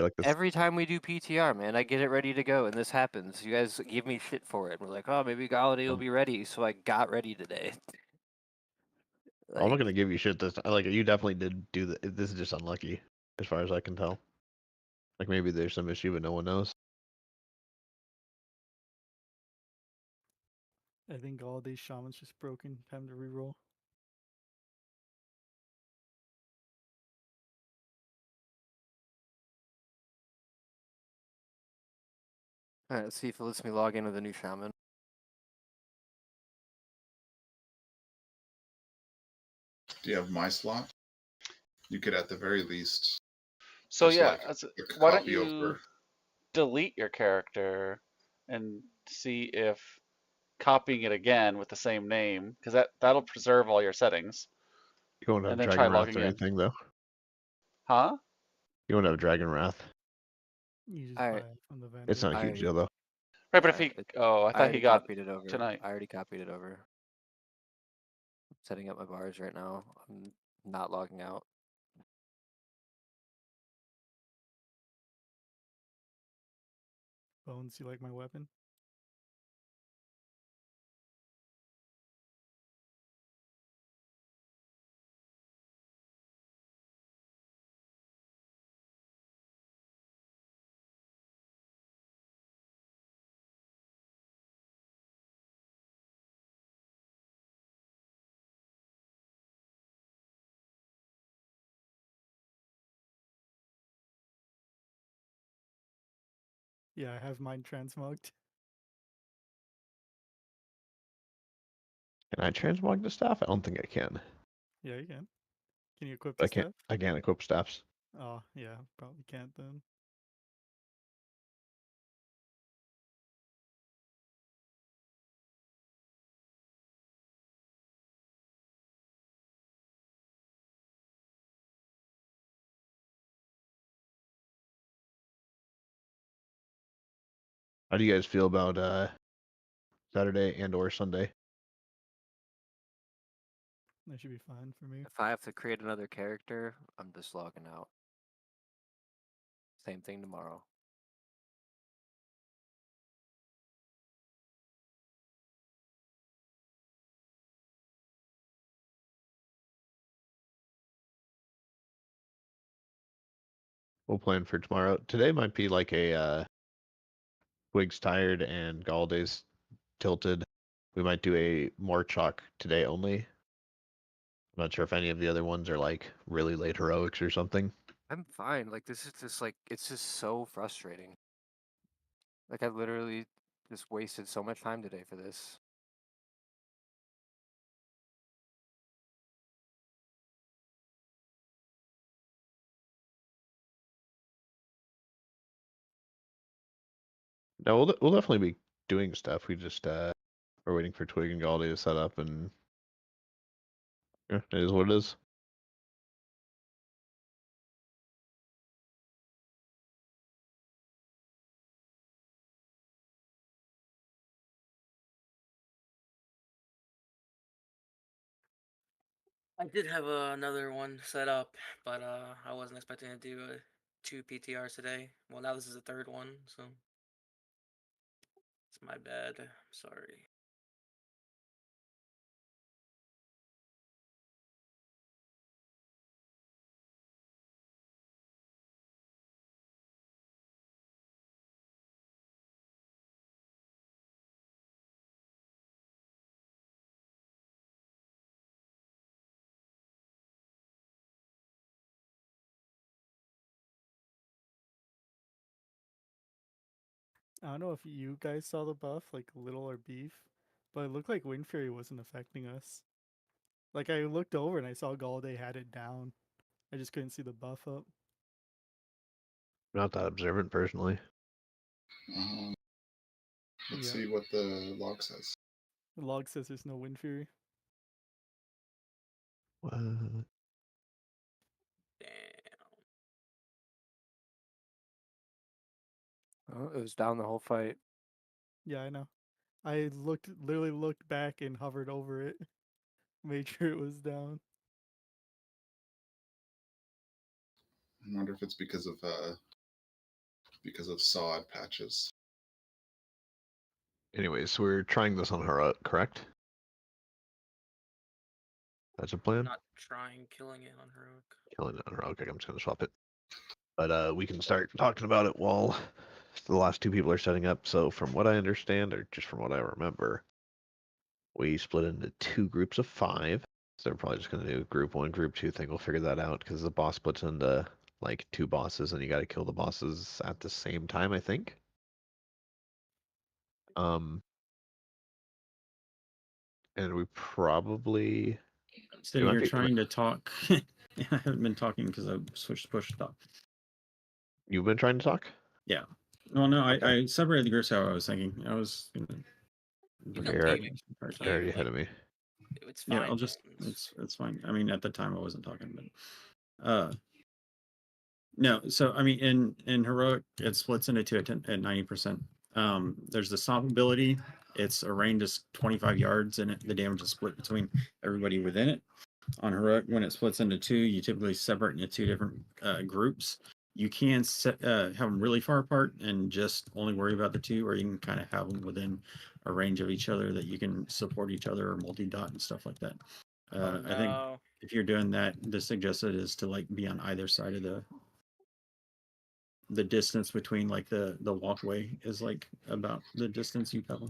like this. Every time we do PTR, man, I get it ready to go, and this happens. You guys give me shit for it. We're like, oh, maybe Galladay will be ready, so I got ready today. I'm not gonna give you shit this time. Like you definitely did do the. This is just unlucky, as far as I can tell. Like maybe there's some issue, but no one knows. I think all day shaman's just broken. Time to reroll. All right, let's see if it lets me log in with a new shaman. Do you have my slot? You could at the very least. So just yeah, like why don't copy you over. delete your character and see if copying it again with the same name, because that'll preserve all your settings, You won't have and then try Dragon Wrath logging or in. anything though. Huh? You won't have Dragon Wrath. You just All buy right. it from the vendor. It's not a huge deal though. Right, but if he, I thought he got copied it over tonight. I already copied it over. I'm setting up my bars right now. I'm not logging out. Bones, you like my weapon? Yeah, I have mine transmogged. Can I transmog the staff? I don't think I can. Yeah, you can. Can you equip the I can't. staff? I can't equip staffs. Oh, yeah, probably can't then. How do you guys feel about Saturday and or Sunday? That should be fine for me. If I have to create another character, I'm just logging out. Same thing tomorrow. We'll plan for tomorrow. Today might be like a Twig's tired and Gallday's tilted. We might do a more chalk today only. I'm not sure if any of the other ones are like really late heroics or something. I'm fine. Like this is just like it's just so frustrating. Like I literally just wasted so much time today for this. No, we'll definitely be doing stuff. We just we're waiting for Twig and Galday to set up, and yeah, it is what it is. I did have another one set up, but I wasn't expecting to do 2 PTRs today. Well, now this is the third one, so it's my bad. Sorry. I don't know if you guys saw the buff, like Little or Beef, but it looked like Wind Fury wasn't affecting us. Like I looked over and I saw Galday had it down. I just couldn't see the buff up. Not that observant personally. Let's see what the log says. The log says there's no Wind Fury. Damn. Oh, it was down the whole fight. Yeah, I know. I literally looked back and hovered over it, made sure it was down. I wonder if it's because of because of sod patches. Anyways, we're trying this on her, correct? That's a plan? Not trying killing it on heroic. Killing it on her. Okay, I'm just gonna swap it. But we can start talking about it while the last two people are setting up. So from what I understand, or just from what I remember, we split into 2 groups of 5. So they're probably just gonna do group 1, group 2 thing. We'll figure that out because the boss splits into like 2 bosses, and you got to kill the bosses at the same time, I think. And we probably Sitting might here be- trying to talk. I haven't been talking because I switched to push stop. You've been trying to talk? Yeah. Well, no, Okay. I separated the groups how I was thinking. I was gonna. You Okay, can you're, leave it. you're Yeah, already like, ahead of me. It's fine. Yeah, I'll just. man. It's fine. I mean, at the time I wasn't talking, but no. So I mean, in heroic, it splits into 2 at 90%. There's the stomp ability. It's a range is 25 yards, and the damage is split between everybody within it. On heroic, when it splits into 2, you typically separate into 2 different groups. You can have them really far apart and just only worry about the 2, or you can kind of have them within a range of each other that you can support each other or multi-dot and stuff like that. Oh, I think no. if you're doing that, the suggested is to like be on either side of the distance between like the walkway is like about the distance you cover.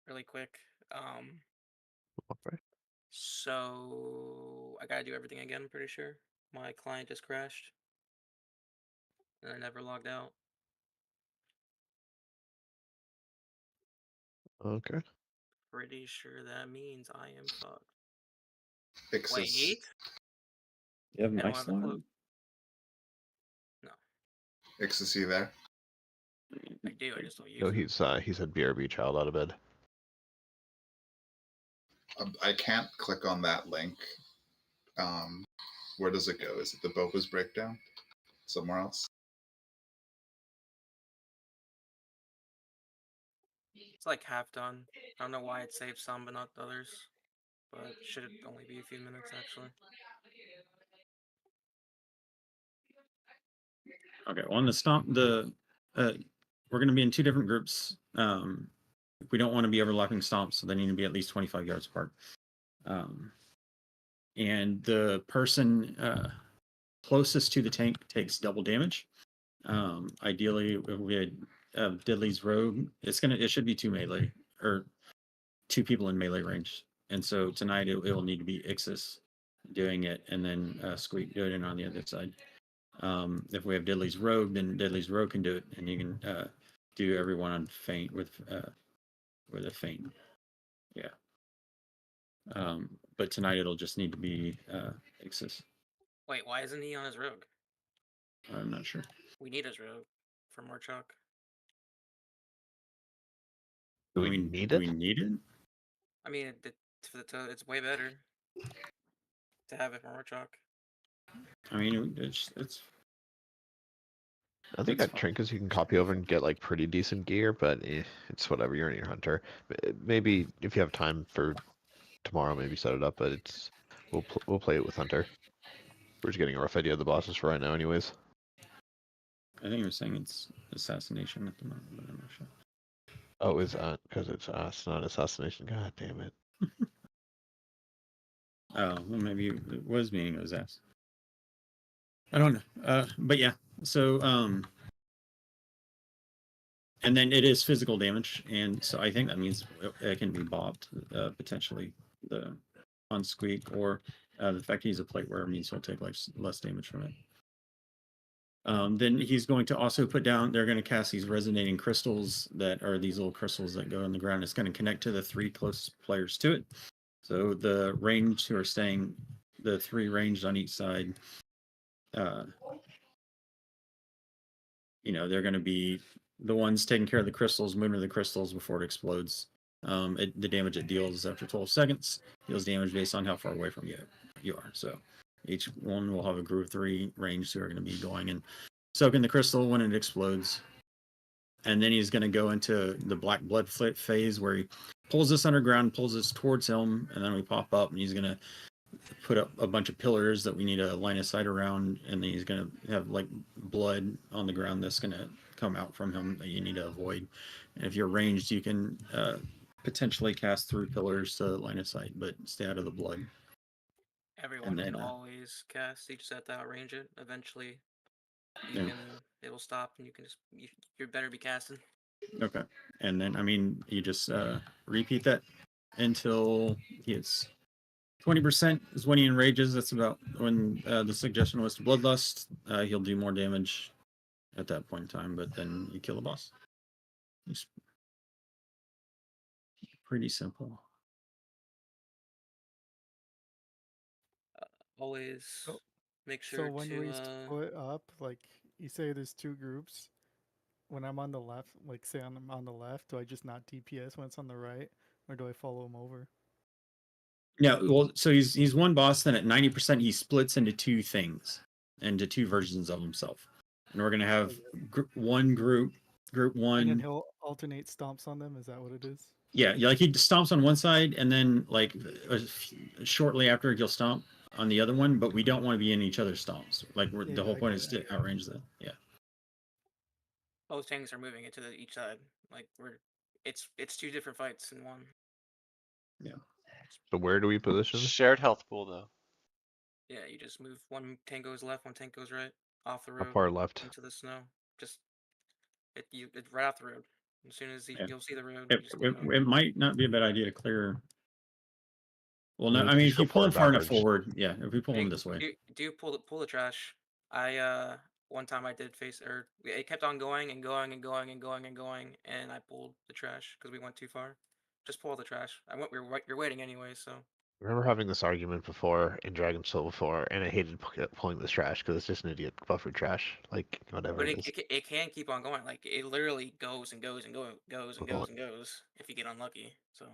Really quick. Okay. So I gotta do everything again, I'm pretty sure. My client just crashed. And I never logged out. Okay. Pretty sure that means I am fucked. Ixis. Wait. You have I don't nice have a clue. line. No. Ixis, you there? I do, I just don't use No, it. he said BRB child out of bed. I can't click on that link. Where does it go? Is it the Bopa's breakdown? Somewhere else? It's like half done. I don't know why it saved some but not others. But it should only be a few minutes actually. Okay, well, on the stomp, we're going to be in 2 different groups. We don't want to be overlapping stomps, so they need to be at least 25 yards apart. And the person closest to the tank takes double damage. Ideally, if we had Diddley's rogue, it should be 2 melee or 2 people in melee range. And so tonight it will need to be Ixis doing it, and then Squeak doing it on the other side. If we have Diddley's rogue, then Diddley's rogue can do it, and you can do everyone on feint with a feint. Yeah. But tonight it'll just need to be Ixis. Wait, why isn't he on his rogue? I'm not sure. We need his rogue for more chalk. Do we need it? We need it? I mean, it's way better to have it for more chalk. I mean, it's I think It's at Trinkets you can copy over and get like pretty decent gear, but it's whatever. You're in your hunter. Maybe if you have time for tomorrow, maybe set it up. But we'll play it with hunter. We're just getting a rough idea of the bosses for right now, anyways. I think you're saying it's assassination at the moment, but I'm not sure. Oh, is because it's us, not assassination. God damn it. Oh, well, maybe it was meaning it was ass. I don't know. But yeah. So and then it is physical damage, and so I think that means it can be bopped potentially on Squeak, or the fact he's a plate wearer means he'll take less damage from it. Then he's going to also put down, they're going to cast these resonating crystals that are these little crystals that go in the ground. It's going to connect to the 3 closest players to it. So the range who are staying, the 3 ranged on each side, they're going to be the ones taking care of the crystals, moving to the crystals before it explodes. The damage it deals after 12 seconds deals damage based on how far away from you are. So each one will have a group of 3 ranged who are going to be going and soaking the crystal when it explodes. And then he's going to go into the black blood phase where he pulls us underground, pulls us towards him, and then we pop up, and he's going to put up a bunch of pillars that we need a line of sight around, and then he's gonna have like blood on the ground that's gonna come out from him that you need to avoid. And if you're ranged, you can potentially cast through pillars to line of sight, but stay out of the blood. Everyone then, can always cast. You just have to outrange it. Eventually, Yeah. it'll stop, and you can just you better be casting. Okay. And then, I mean, you just repeat that until he hits 20% is when he enrages. That's about when the suggestion was to Bloodlust. He'll do more damage at that point in time, but then you kill the boss. It's pretty simple. Always So- make So sure when to. we split up, like you say, there's 2 groups. When I'm on the left, like say I'm on the left, do I just not DPS when it's on the right, or do I follow him over? Yeah, well, so he's one boss. Then at 90%, he splits into 2 things, into 2 versions of himself. And we're gonna have one group And then one. he'll alternate stomps on them. Is that what it is? Yeah, like he stomps on one side, and then like shortly after he'll stomp on the other one. But we don't want to be in each other's stomps. Like the whole I point get is to outrange them. Yeah. Both tanks are moving into each side. Like it's 2 different fights in one. So where do we position? Shared health pool though. Yeah, you just move one tank goes left, one tank goes right, off the How road far left? into the snow. Just it's right off the road. As soon as Yeah. you'll see the road, It, you just it, it might not be a bad idea to clear. Well, no, Yeah, I mean, just if go you pull him far enough backwards. forward, yeah. If we pull him this way, do pull the trash. I one time I did face or it kept on going and going and going and going and going, and I pulled the trash because we went too far. Just pull the trash. You're waiting anyway, so. I remember having this argument before in Dragon's Soul before, and I hated pulling this trash because it's just an idiot buffer trash. Like whatever But it is. it can keep on going. Like it literally goes and goes and goes and Well, goes and goes if you get unlucky. So.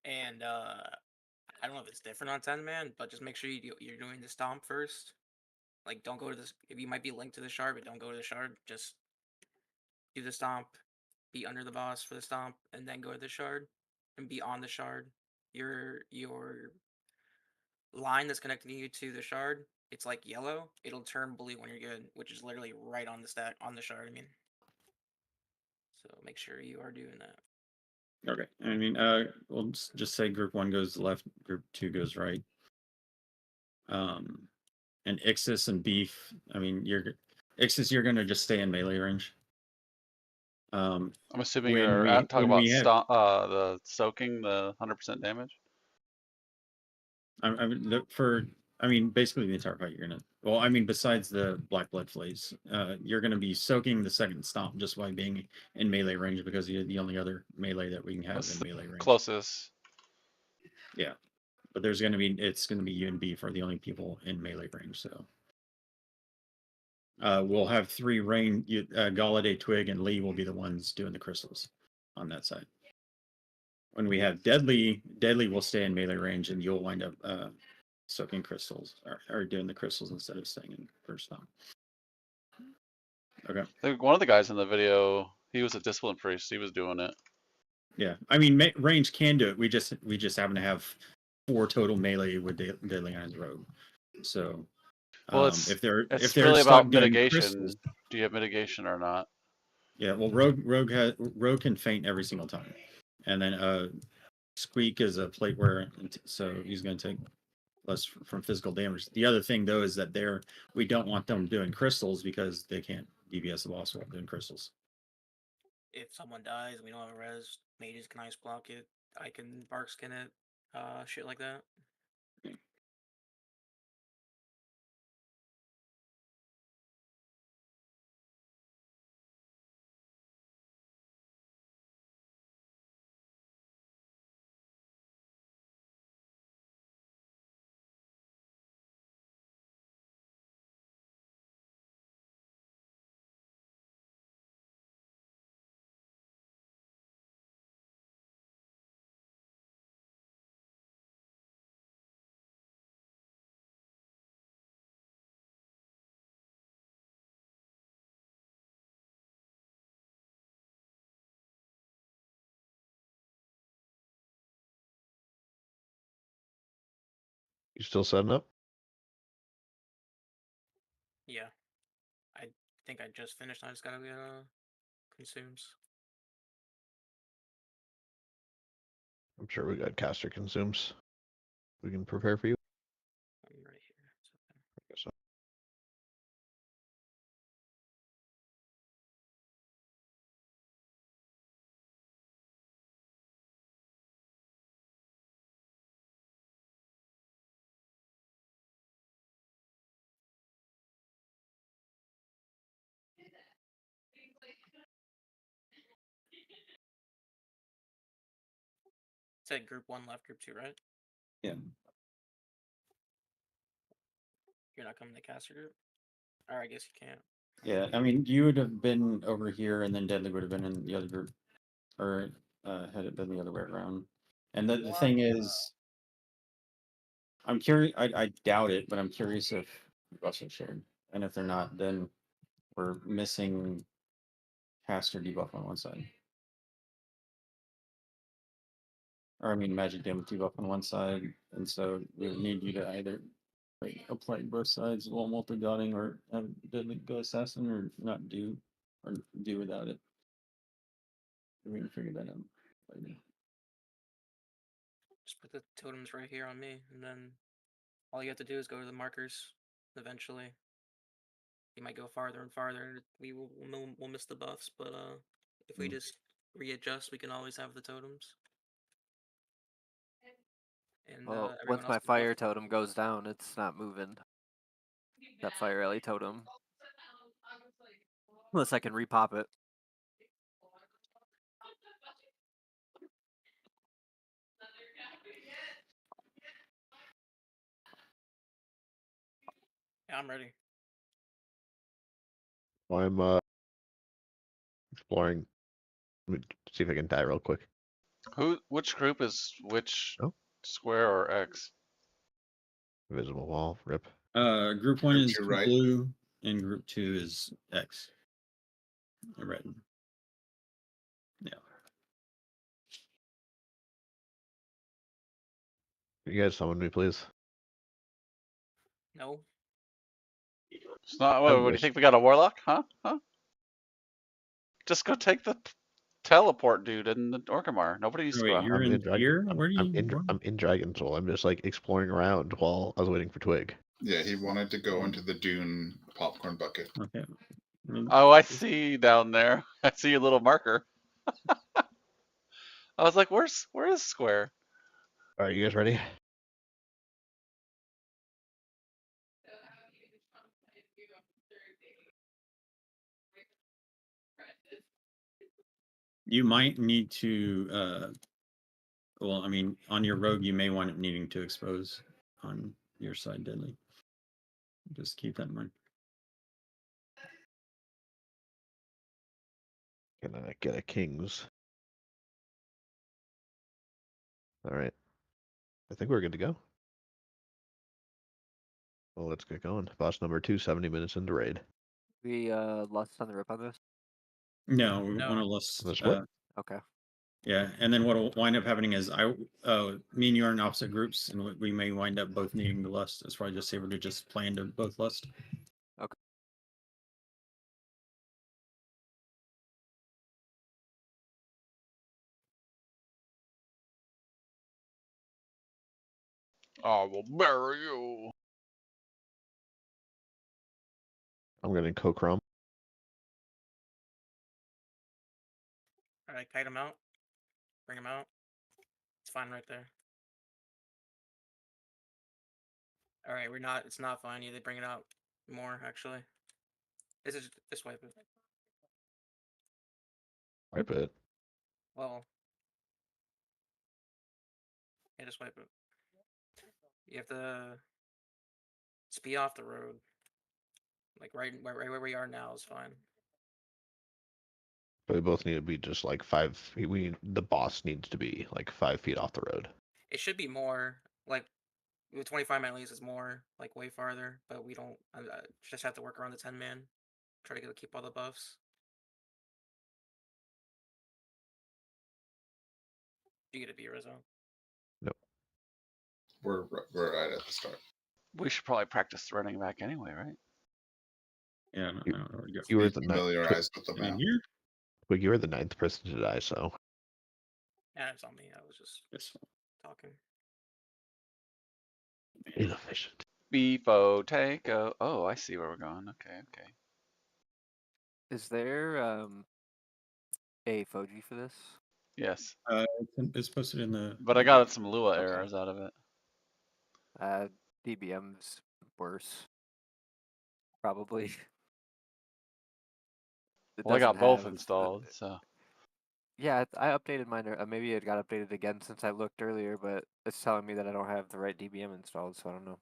And I don't know if it's different on 10 man, but just make sure you're doing the stomp first. Like don't go to this. If you might be linked to the shard, but don't go to the shard. Just do the stomp, be under the boss for the stomp, and then go to the shard, and be on the shard. Your line that's connecting you to the shard, it's like yellow. It'll turn blue when you're good, which is literally right on the stack on the shard. I mean, so make sure you are doing that. okay. I mean, we'll just say group 1 goes left, group 2 goes right. And Ixis and Beef. I mean, Ixis, you're gonna just stay in melee range. I'm assuming When you're we- talking when about we have- the soaking, the 100% damage. I mean, basically the entire fight you're gonna. Well, I mean, besides the Black Blood Flays, you're gonna be soaking the second stomp just by being in melee range because you're the only other melee that we can have What's in the melee range. closest? Yeah, but it's gonna be you and Beef are the only people in melee range. So we'll have 3 rain. Galladay, Twig, and Lee will be the ones doing the crystals on that side. When we have Deadly will stay in melee range, and you'll wind up soaking crystals or doing the crystals instead of staying in first stomp. Okay. I think one of the guys in the video, he was a discipline priest. He was doing it. Yeah, I mean, range can do it. We just happen to have 4 total melee with Deadly Iron's Rogue. So, Well, if they're really stuck about doing mitigation. crystals, Do you have mitigation or not? yeah. Well, Rogue can feint every single time, and then Squeak is a plate wearer, so he's going to take less from physical damage. The other thing though is that we don't want them doing crystals because they can't DPS the boss while doing crystals. If someone dies and we don't have a res, mages can ice block it. I can bark skin it. Shit like that. You still setting up? Yeah. I think I just finished. I just gotta get consumes. I'm sure we got caster consumes. We can prepare for you. I'm right here. It's okay. I guess so. Said group 1 left, group 2 right. Yeah. You're not coming to caster group. Or I guess you can't. Yeah, I mean, you would have been over here, and then Deadly would have been in the other group, or had it been the other way around. And the thing is, I'm curious. I doubt it, but I'm curious if buffs are shared, and if they're not, then we're missing caster debuff on one side. Or I mean, magic damage debuff on one side, and so we would need you to either apply both sides while multi-godding, or have Deadly go assassin, or not do, or do without it. We can figure that out later. Just put the totems right here on me, and then all you have to do is go to the markers. Eventually, you might go farther and farther, and we'll miss the buffs. But if we just readjust, we can always have the totems. And Well, everyone once else my can fire buff. totem goes down, it's not moving. That fire alley totem. Unless I can repop it. Yeah, I'm ready. Well, I'm exploring. Let me see if I can die real quick. Which group is which Oh. square or X? Invisible wall, rip. Group 1 Group is 2, right? blue, and group 2 is X. Red. Yeah. Can you guys summon me, please? No. It's not. I What do you wish. think we got a warlock? Huh? Just go take the teleport dude in the Orgrimmar. Nobody needs Oh, to go wait, out. you're in here? Where do you? I'm in Dragon Soul. I'm just like exploring around while I was waiting for Twig. Yeah, he wanted to go into the Dune popcorn bucket. Okay. I mean, Oh, I see you down there. I see your little marker. I was like, where is Square? All right, you guys ready? you might need to. Well, I mean, on your rogue, you may wind up needing to expose on your side, Deadly. Just keep that in mind. Gonna get a king's. All right. I think we're good to go. Well, let's get going. Boss number 2, 70 minutes into raid. We lust on the rip on this. No, we No. want to list. The split? Okay. Yeah, and then what will wind up happening is me and you are in opposite groups, and we may wind up both needing the lust. It's probably just safer to just plan to both lust. Okay. I will bury you. I'm getting Kokrom. Alright, kite him out. Bring him out. It's fine right there. Alright, it's not fine. You need to bring it out more, actually. This wipe it. Wipe it. Well. Yeah, just wipe it. You have to speed off the road. Like right where we are now is fine. But we both need to be just like 5. The boss needs to be like 5 feet off the road. It should be more like with 25 man leads is more like way farther, but we don't. I just have to work around the 10 man. Try to keep all the buffs. You get a B, Rizzo. Nope. We're right at the start. We should probably practice running back anyway, right? Yeah, I don't know where to go. You were Be the familiarized with the Get in map. here. Well, you were the 9th person to die, so Yeah, it's on me. I was just This one. talking. inefficient. Beefo Tango. Oh, I see where we're going. Okay, okay. Is there a Foji for this? Yes, It's posted in the. but I got some Lua Okay. errors out of it. DBM's worse. Probably. It Well, I got doesn't both have installed, so. Yeah, I updated mine. Maybe it got updated again since I looked earlier, but it's telling me that I don't have the right DBM installed, so I don't know.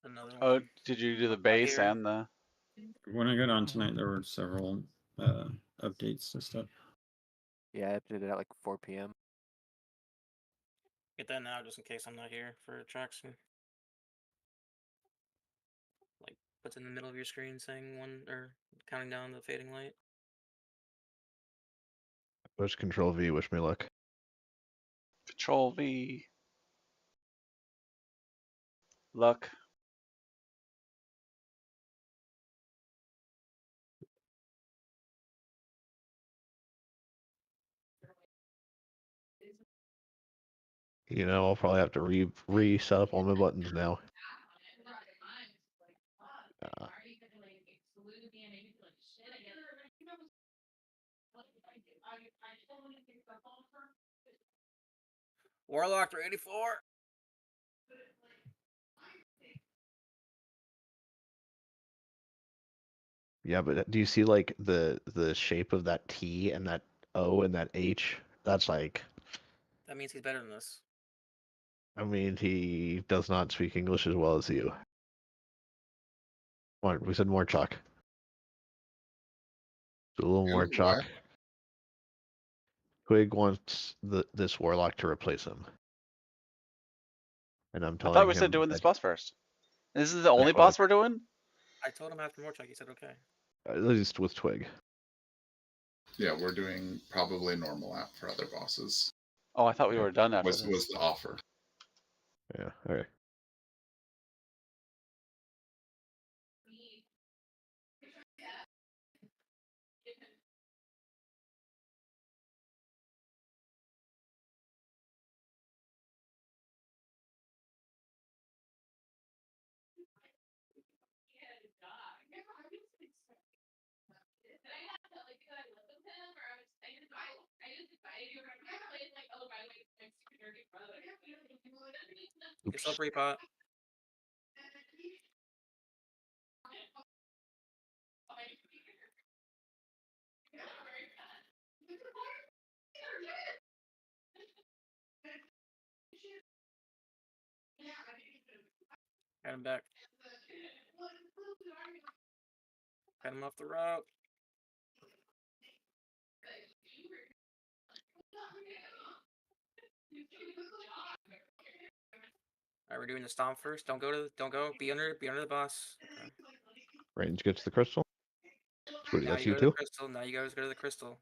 Another Oh, one. did you do the Right base here. and the? When I got on tonight, there were several updates and stuff. Yeah, I updated it at like 4 p.m. Get that now, just in case I'm not here for attraction. Like, puts in the middle of your screen saying one or counting down the fading light. Push Control V. Wish me luck. Control V. Luck. You know, I'll probably have to reset up all my buttons now. Warlock 384. Yeah, but do you see like the shape of that T and that O and that H? That's like, That means he's better than this. I mean, he does not speak English as well as you. Come on, we said more chalk. Do a little more Ew, chalk. what? Quig wants this warlock to replace him, and I'm I thought telling we said him doing that this boss first. This is the only Twig. boss we're doing? I told him after more check, he said okay. At least with Twig. Yeah, we're doing probably normal app for other bosses. Oh, I thought we were done after Was this. the offer. Yeah. All right. Get yourself repot. Got him back. Got him off the route. Alright, we're doing the stomp first. Don't go. Be under the boss. Okay. Range gets the crystal. Sweetie, Now that's you you go to the too. crystal. Now you guys go to the crystal.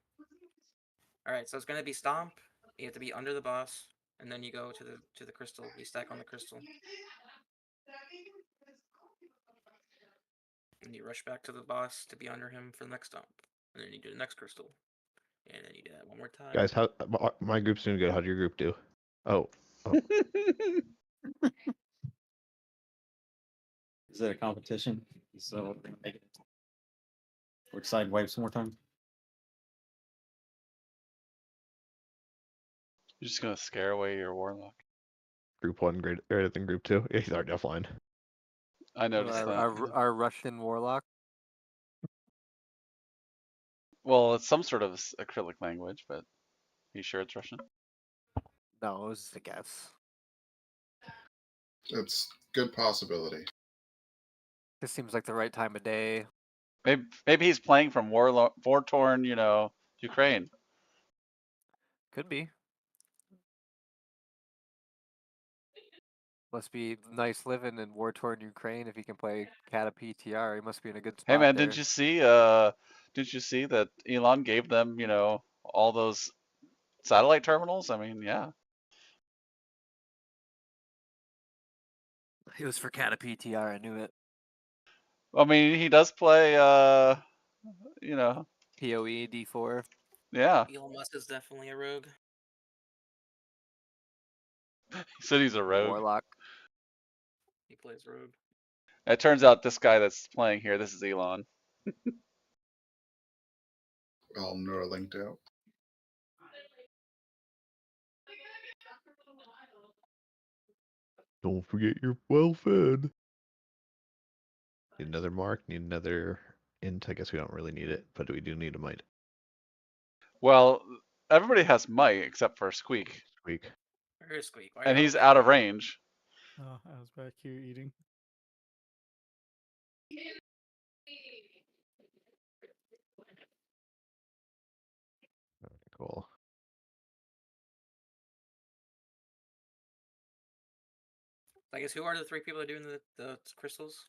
Alright, so it's gonna be stomp. You have to be under the boss, and then you go to the crystal. You stack on the crystal. And you rush back to the boss to be under him for the next stomp. And then you do the next crystal. And then you do that one more time. Guys, how my group's doing good. How'd your group do? Oh. Is it a competition? So make it. Which side wipes more time? You're just gonna scare away your warlock. Group 1 greater than group 2. Yeah, he's already offline. I noticed that. Our Russian warlock. Well, it's some sort of acrylic language, but are you sure it's Russian? No, it was just a guess. It's good possibility. This seems like the right time of day. Maybe he's playing from war-torn, Ukraine. Could be. Must be nice living in war-torn Ukraine if he can play Cata PTR. He must be in a good spot. Hey man, there. didn't you see that Elon gave them, all those satellite terminals? I mean, yeah. It was for Cata PTR. I knew it. I mean, he does play. You know, PoE D4. yeah. Elon Musk is definitely a rogue. He said he's a rogue. Warlock. He plays rogue. It turns out this guy that's playing here, this is Elon. All Neuralinked out. Don't forget you're well fed. Need another mark, need another int. I guess we don't really need it, but we do need a might. Well, everybody has might except for Squeak, Squeak. Where is Squeak? Why and y'all he's get out of that? range. Oh, I was back here eating. Cool. I guess who are the 3 people that are doing the crystals?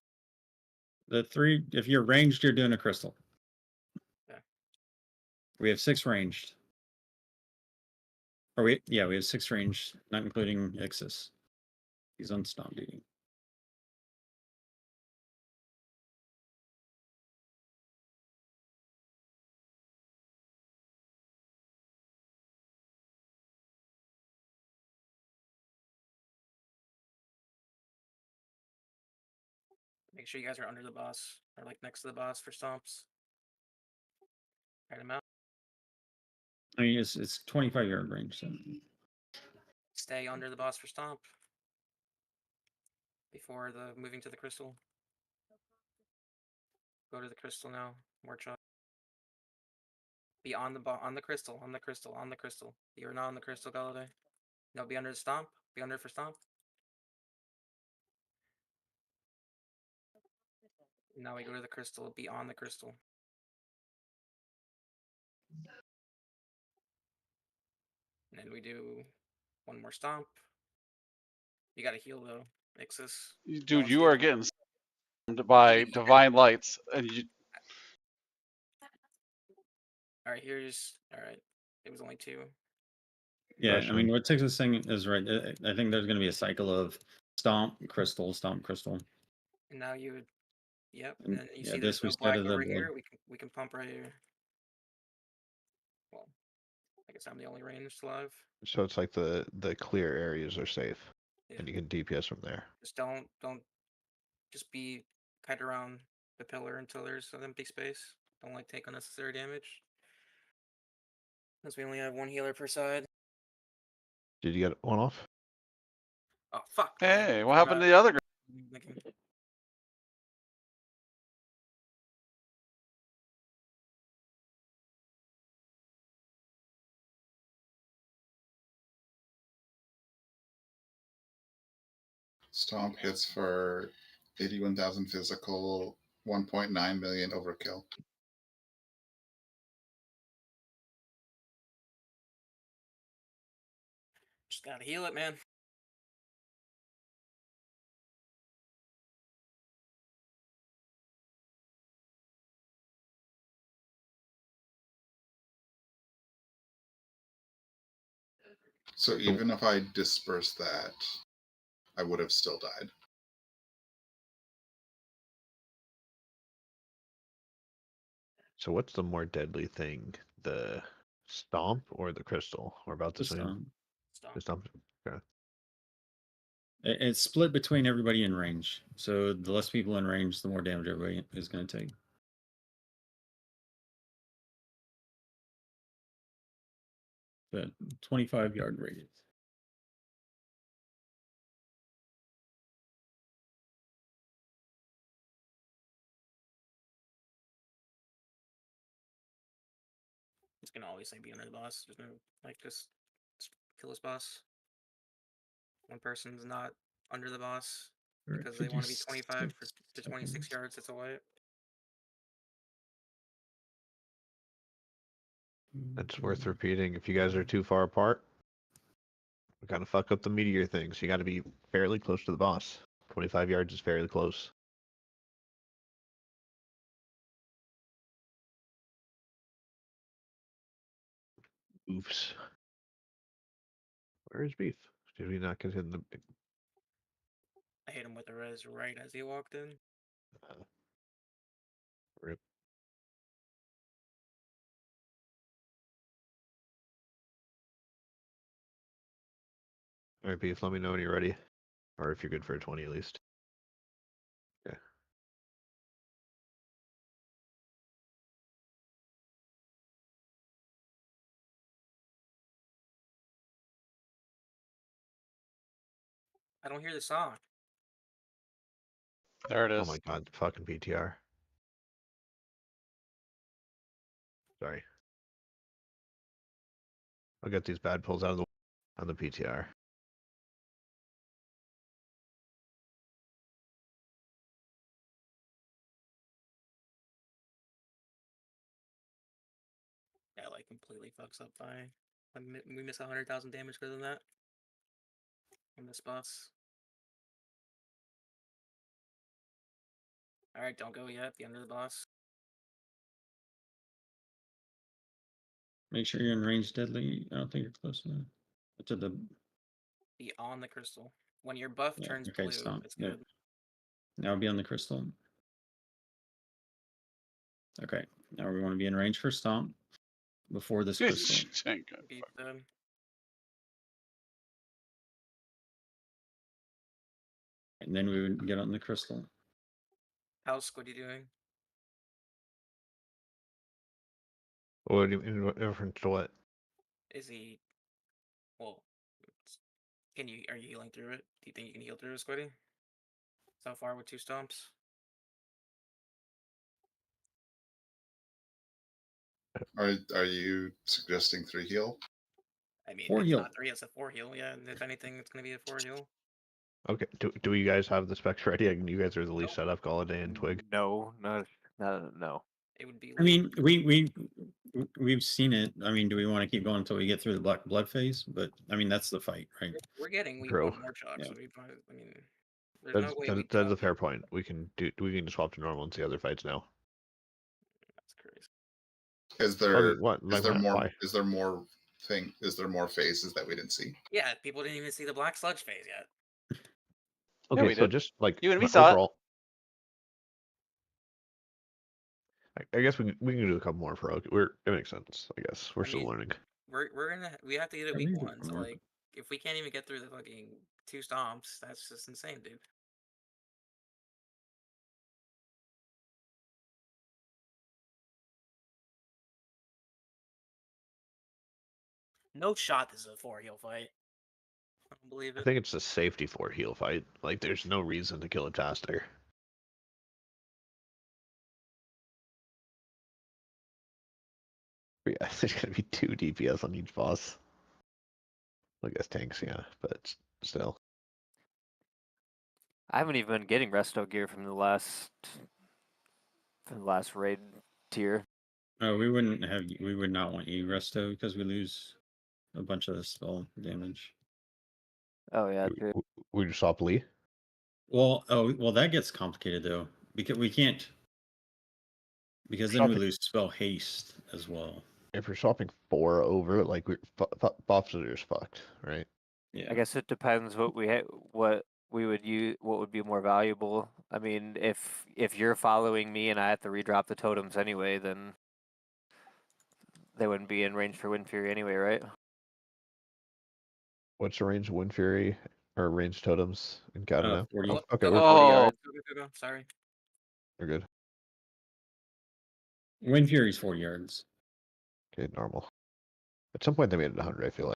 The 3, if you're ranged, you're doing a crystal. Yeah. We have 6 ranged. Or we have 6 ranged, not including Ixis. He's on stomp duty. Make sure you guys are under the boss or like next to the boss for stomps. Right him out. I mean, it's 25-yard range, so Stay under the boss for stomp. Before the moving to the crystal. Go to the crystal now. More chop. Be on the crystal, on the crystal, on the crystal. You're not on the crystal, Galladay. No, be under the stomp. Be under for stomp. Now we go to the crystal. Be on the crystal. And then we do one more stomp. You gotta heal though, Ixis. Dude, you are getting slammed by divine lights, and you. All right, here's all right. It was only 2. yeah. Rush I mean, me. what Texas thing is right. I think there's going to be a cycle of stomp crystal. And now you would, yep. And, And you yeah, see this there's we no said black of the over blood. here. We can pump right here. Well, I guess I'm the only ranged alive. So it's like the clear areas are safe, Yeah. and you can DPS from there. Just don't just be kite around the pillar until there's an empty space. Don't like take unnecessary damage. Since we only have 1 healer per side. Did you get one off? Oh fuck! Hey, what happened to the other guy? Stomp hits for 81,000 physical, 1.9 million overkill. Just gotta heal it, man. So even if I disperse that, I would have still died. So what's the more deadly thing, the stomp or the crystal? Or about the The same? Stomp. The stomp. Okay. It's split between everybody in range. So the less people in range, the more damage everybody is going to take. But 25-yard radius. It's gonna always say be under the boss. There's no like just kill this boss. One person's not under the boss because they want to be 25 to 26 yards. It's a wipe. It's worth repeating. If you guys are too far apart, we kind of fuck up the meteor things. You got to be fairly close to the boss. 25 yards is fairly close. Oofs. Where is beef? Did we not get in the? I hit him with a res right as he walked in. Rip. All right, Beef, let me know when you're ready. Or if you're good for a 20 at least. Yeah. I don't hear the song. There it Oh is. my god, fucking PTR. Sorry. I'll get these bad pulls out of the on the PTR. That like completely fucks up by. We miss 100,000 damage because of that. On this boss. Alright, don't go yet. Be under the boss. Make sure you're in range deadly. I don't think you're close enough. To the Be on the crystal. When your buff yeah, turns okay, blue, stop. it's Yep. good. Now be on the crystal. Okay. Now we want to be in range for stomp before this crystal. Jenga. Beat them. And then we would get on the crystal. How's Squiddy doing? What do you mean, in reference to what? Is he? Well, can you? Are you healing through it? Do you think you can heal through it, Squiddy? So far with 2 stomps. Are you suggesting 3 heal? I mean, 4 it's heal. not 3; it's a 4 heal. Yeah, and if anything, it's gonna be a 4 heal. Okay, do you guys have the specs ready? You guys are the least Nope. set up, Galladay and Twig. No, no. It would be. I mean, we've seen it. I mean, do we want to keep going until we get through the black blood phase? But I mean, that's the fight, right? We're getting week True. 1 more chalk, Yeah. so we probably. I mean, there's no way we. That's a fair point. We can just swap to normal and see other fights now. That's crazy. Is there What? is there more Why? is there more phases that we didn't see? Yeah, people didn't even see the black sludge phase yet. Okay, we so did. just like You and me saw it. overall, I guess we can do a couple more for it makes sense. I guess we're I still mean, learning. we have to get it I week read 1. So more. like, if we can't even get through the fucking 2 stomps, that's just insane, dude. No shot this is a 4 heal fight. I don't believe I it. think it's a safety for heal fight. Like, there's no reason to kill it faster. Yeah, there's gonna be 2 DPS on each boss. I guess tanks, yeah, but still. I haven't even been getting resto gear from the last raid tier. Oh, we would not want you resto because we lose a bunch of the spell damage. Oh yeah, true. We just swap Lee. Well, that gets complicated though because we can't because then we Swapping- lose spell haste as well. If we're swapping 4 over, like buffs are just fucked, right? Yeah. I guess it depends what we would use, what would be more valuable. I mean, if you're following me and I have to redrop the totems anyway, then they wouldn't be in range for Wind Fury anyway, right? What's the range of Wind Fury or range totems in Cata now? 40. Oh, okay, Go we're 40 Oh. yards. Go. Sorry. good. Wind Fury's 4 yards. Okay, normal. At some point they made it 100, I feel like.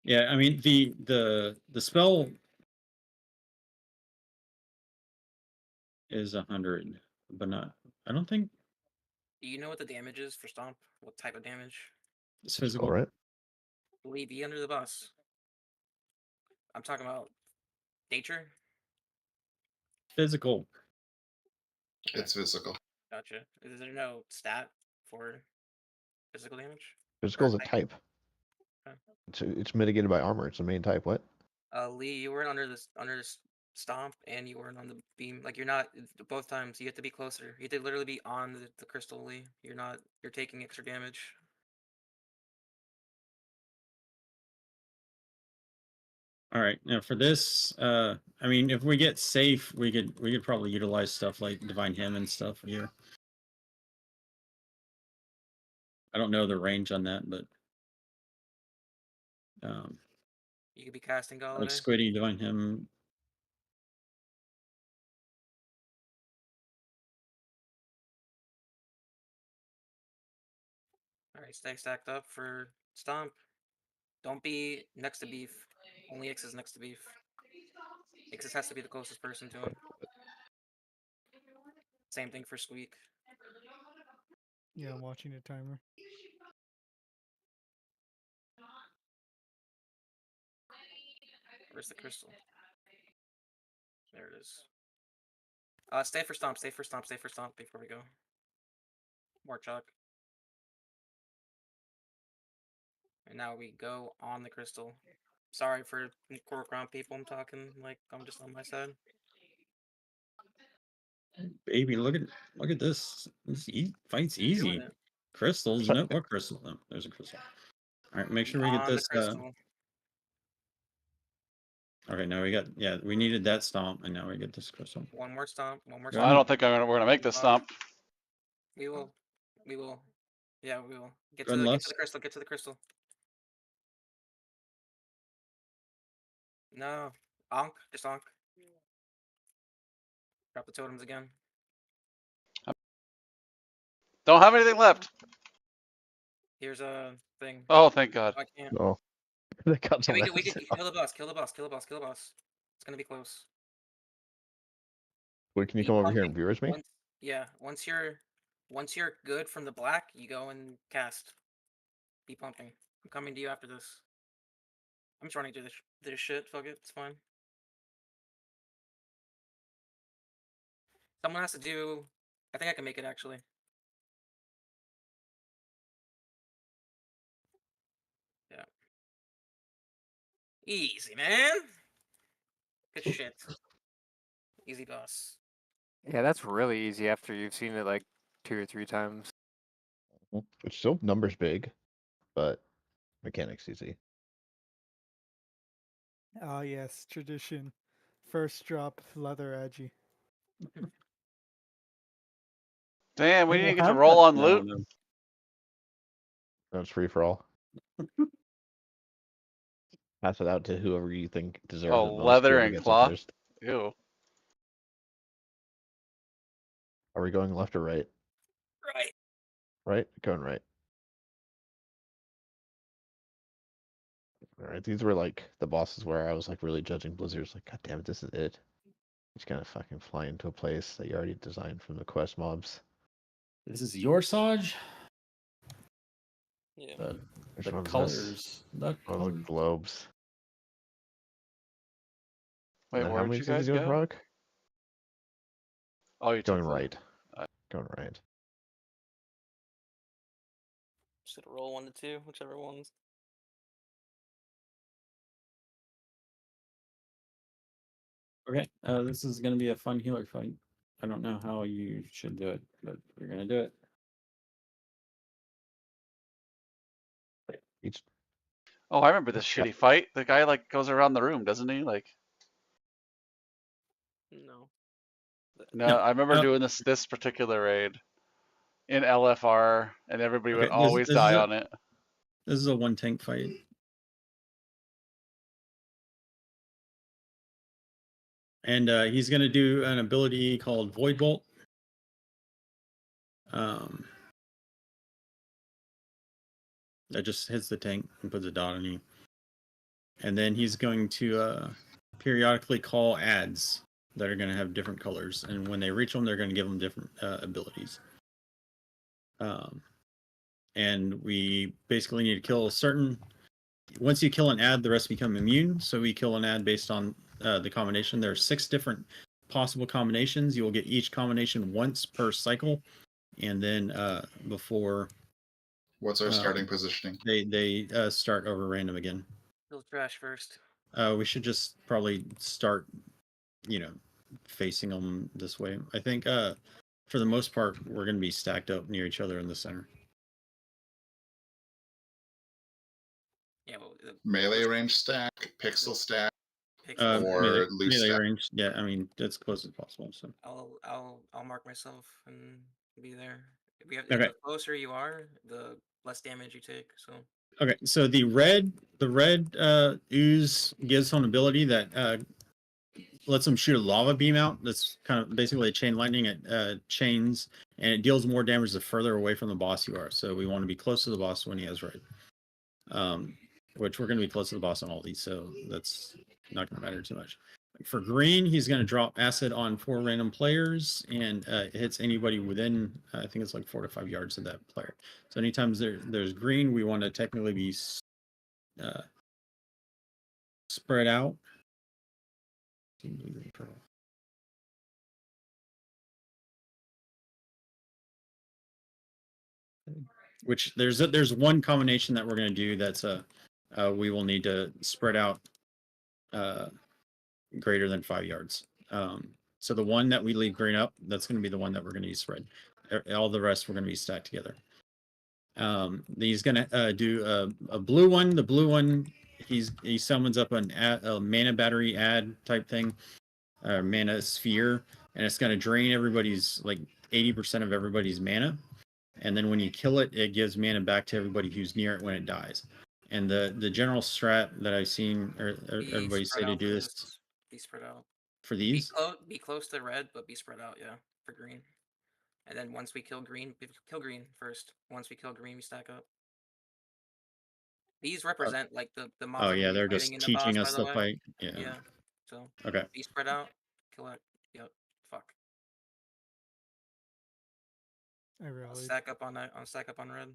Yeah, I mean the spell is 100, but not. I don't think Do you know what the damage is for stomp? What type of damage? it's physical. All right. Lee, be under the bus. I'm talking about nature. Physical. Okay, It's physical. gotcha. Is there no stat for physical damage? Physical is a type. Okay. It's mitigated by armor. It's the main type. What? Lee, you weren't under this stomp, and you weren't on the beam. Like you're not both times. You have to be closer. You have to literally be on the crystal, Lee. You're not. You're taking extra damage. All right, now for this, I mean, if we get safe, we could probably utilize stuff like Divine Hymn and stuff here. I don't know the range on that, but You could be casting like Holiday. Squiddy, Divine Hymn. All right, stay stacked up for Stomp. Don't be next to Beef. Only X is next to Beef. X has to be the closest person to him. Same thing for Squeak. Yeah, I'm watching the timer. Where's the crystal? There it is. Stay for Stomp, stay for Stomp, stay for Stomp before we go. More chalk. And now we go on the crystal. Sorry for core ground people, I'm talking like I'm just on my side. Baby, look at this. This fight's Doing easy. it. Crystals, no, what crystal? No, there's a crystal. All right, make sure we get On the this. crystal. Okay, now we got, yeah, we needed that stomp, and now we get this crystal. One more stomp. One more Well, Well, I stomp. don't think we're gonna make this stomp. We will. We will. Yeah, we will. Get Go to ahead, the Lux. crystal. Get to the crystal. No. Onk. Just onk. Drop the totems again. Don't have anything left. Here's a thing. Oh, thank God. I can't. No. That got Yeah, we some could acid. kill the boss. Kill the boss. Kill the boss. Kill the boss. It's gonna be close. Wait, can you Be come over here pumping. and viewers me? Once you're good from the black, you go and cast. Be pumping. I'm coming to you after this. I'm just running through this shit. Fuck it. It's fine. Someone has to do. I think I can make it actually. Yeah. Easy, man. Good shit. Easy boss. Yeah, that's really easy after you've seen it like 2 or 3 times. It's still numbers big, but mechanics easy. Ah, yes, tradition. First drop, leather edgy. Damn, we Hey, didn't we'll get to have roll that- on no, loot. no. That's free for all. Pass it out to whoever you think deserves Oh, it most. leather Whoever and gets cloth? it first. Ew. Are we going left or right? Right. Right? Going right. All right. These were like the bosses where I was like really judging Blizzard's like, God damn it, this is it. You just kind of fucking fly into a place that you already designed from the quest mobs. This is your Saj? Yeah. Which The one's colors. this? The Oh, the colors. globes. Wait, And then where how did many you did guys you do, go? Rock? Oh, you took Going the- right. Going right. Just gonna roll 1 to 2, whichever one's. Okay, this is gonna be a fun healer fight. I don't know how you should do it, but we're gonna do it. Each Oh, I remember this Yeah. shitty fight. The guy like goes around the room, doesn't he? Like, No. no, No, I remember doing this particular raid in LFR, and everybody would Okay, always this die is on it. This is a one tank fight. And he's gonna do an ability called Void Bolt. That just hits the tank and puts a dot on you. And then he's going to periodically call ads that are going to have different colors. And when they reach them, they're going to give them different abilities. And we basically need to kill a certain... Once you kill an ad, the rest become immune. So we kill an ad based on the combination. There are 6 different possible combinations. You will get each combination once per cycle. And then before... What's our starting positioning? They start over random again. Kill trash first. We should just probably start, facing them this way. I think for the most part, we're going to be stacked up near each other in the center. Yeah, well, Melee range stack, pixel stack. Pixels. Or melee, at least melee that- range. Yeah, I mean as close as possible. So I'll mark myself and be there. If we have, Okay. the closer you are, the less damage you take. So okay, so the red ooze gives an ability that lets them shoot a lava beam out. That's kind of basically a chain lightning. It chains and it deals more damage the further away from the boss you are. So we want to be close to the boss when he has red. Which we're going to be close to the boss on all these, so that's not going to matter too much. For green, he's going to drop acid on 4 random players and hits anybody within, I think it's like 4 to 5 yards of that player. So anytime there's green, we want to technically be spread out. Which there's one combination that we're going to do that's we will need to spread out greater than 5 yards. So the one that we leave green up, that's going to be the one that we're going to use spread. All the rest we're going to be stacked together. He's going to do a blue one. The blue one, he summons up a mana battery ad type thing, mana sphere, and it's going to drain everybody's like 80% of everybody's mana. And then when you kill it, it gives mana back to everybody who's near it when it dies. And the general strat that I've seen everybody say to do this. Be spread out. For these? Be close to red, but be spread out, yeah, for green. And then once we kill green first. Once we kill green, we stack up. These represent like the mobs. Oh yeah, they're just teaching us the fight. Yeah. Yeah. So okay. Be spread out, kill it. Yep. Fuck. I'll stack up on red.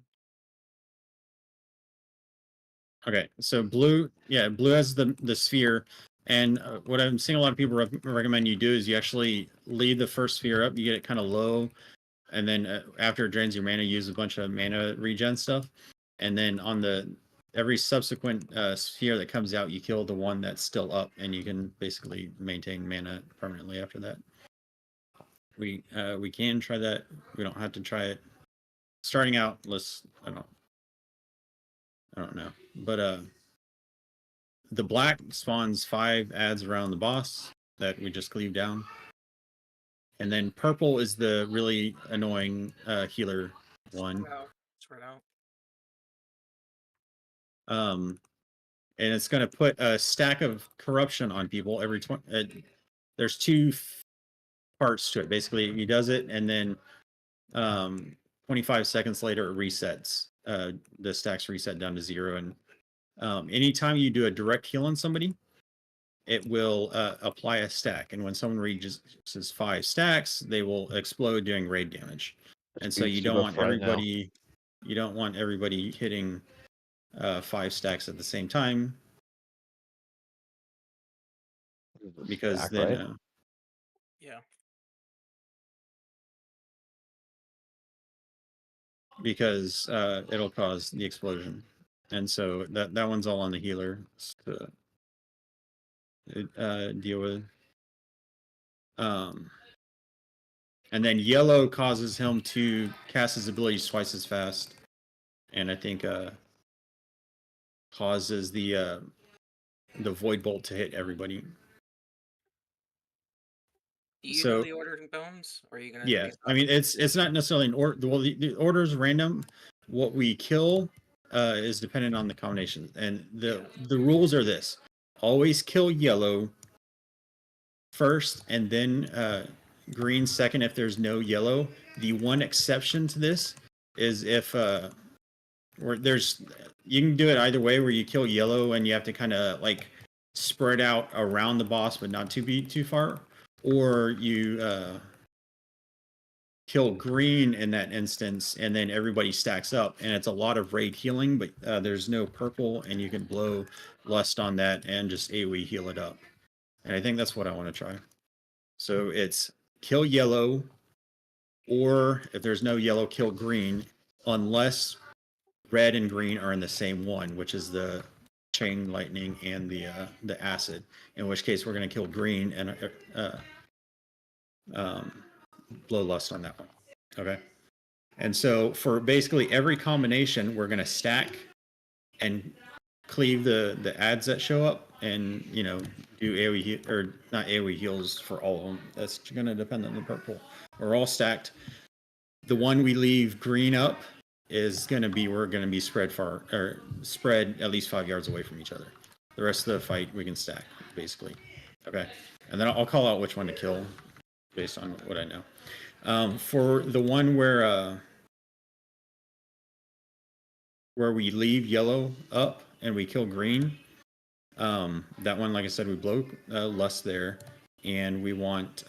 Okay, so blue has the sphere, and what I'm seeing a lot of people recommend you do is you actually leave the first sphere up, you get it kind of low, and then after it drains your mana, use a bunch of mana regen stuff, and then on every subsequent sphere that comes out, you kill the one that's still up, and you can basically maintain mana permanently after that. We can try that. We don't have to try it. Starting out, I don't know. But the black spawns 5 adds around the boss that we just cleave down. And then purple is the really annoying healer one. Spread out. And it's going to put a stack of corruption on people every 20. There's 2 parts to it. Basically, he does it, and then 25 seconds later it resets. The stacks reset down to 0, and anytime you do a direct heal on somebody, it will apply a stack, and when someone reaches 5 stacks, they will explode doing raid damage. And so you don't want everybody hitting 5 stacks at the same time, because stack, then right? Yeah. Because it'll cause the explosion. And so that one's all on the healer to deal with. And then yellow causes him to cast his abilities twice as fast, and I think causes the void bolt to hit everybody. Do you So know the order in bones, or are you gonna? Yeah, I mean it's not necessarily an order. Well, the order is random. What we kill is dependent on the combination, and the rules are this: always kill yellow first, and then green second if there's no yellow. The one exception to this is if where you can do it either way, where you kill yellow and you have to kind of like spread out around the boss, but not to be too far, or you kill green in that instance, and then everybody stacks up, and it's a lot of raid healing, but there's no purple, and you can blow lust on that and just AoE heal it up. And I think that's what I want to try. So it's kill yellow, or if there's no yellow, kill green, unless red and green are in the same one, which is the chain lightning and the acid. In which case, we're going to kill green and blow lust on that one. Okay. And so for basically every combination, we're going to stack and cleave the ads that show up, and do AoE or not AoE heals for all of them. That's going to depend on the purple. We're all stacked. The one we leave green up is going to be spread at least 5 yards away from each other. The rest of the fight we can stack basically. Okay, and then I'll call out which one to kill based on what I know. For the one where we leave yellow up and we kill green, that one, like I said, we blow lust there, and we want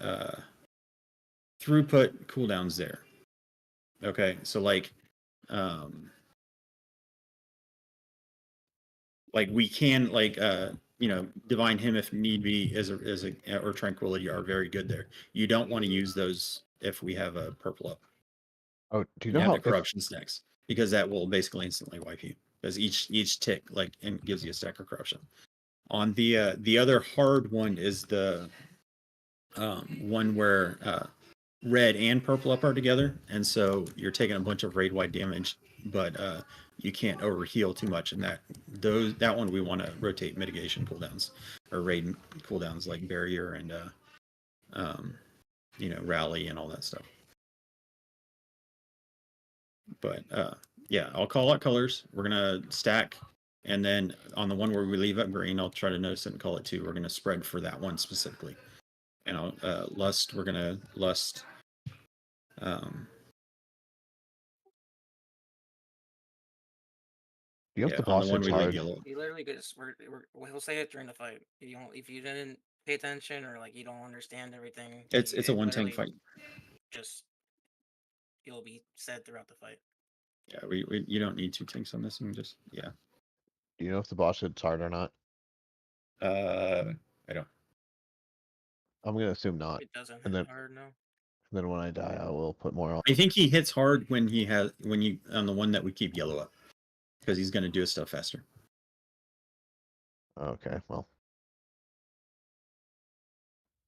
throughput cooldowns there. Okay, so like we can divine him if need be, or tranquility are very good there. You don't want to use those if we have a purple up. Oh, do you You know have how the corruptions next, because that will basically instantly wipe you, because each tick and gives you a stack of corruption. On the other hard one is the one where red and purple up are together, and so you're taking a bunch of raid wide damage, but you can't overheal too much. And that one we want to rotate mitigation cooldowns or raid cooldowns like barrier and rally and all that stuff. But yeah, I'll call out colors. We're gonna stack, and then on the one where we leave up green, I'll try to notice it and call it 2. We're gonna spread for that one specifically. And I'll lust. We're gonna lust. you have Yeah, the on the boss one hits we leave hard? yellow. You literally just he'll say it during the fight. If you didn't pay attention or like you don't understand everything, It's a one literally tank fight. Just it'll be said throughout the fight. Yeah, you don't need 2 tanks on this one. Just yeah. Do you know if the boss hits hard or not? I don't. I'm gonna assume not. It doesn't And hit then hard, no. then when I die, I will put more on. I think he hits hard when you on the one that we keep yellow up, because he's gonna do his stuff faster. Okay, well,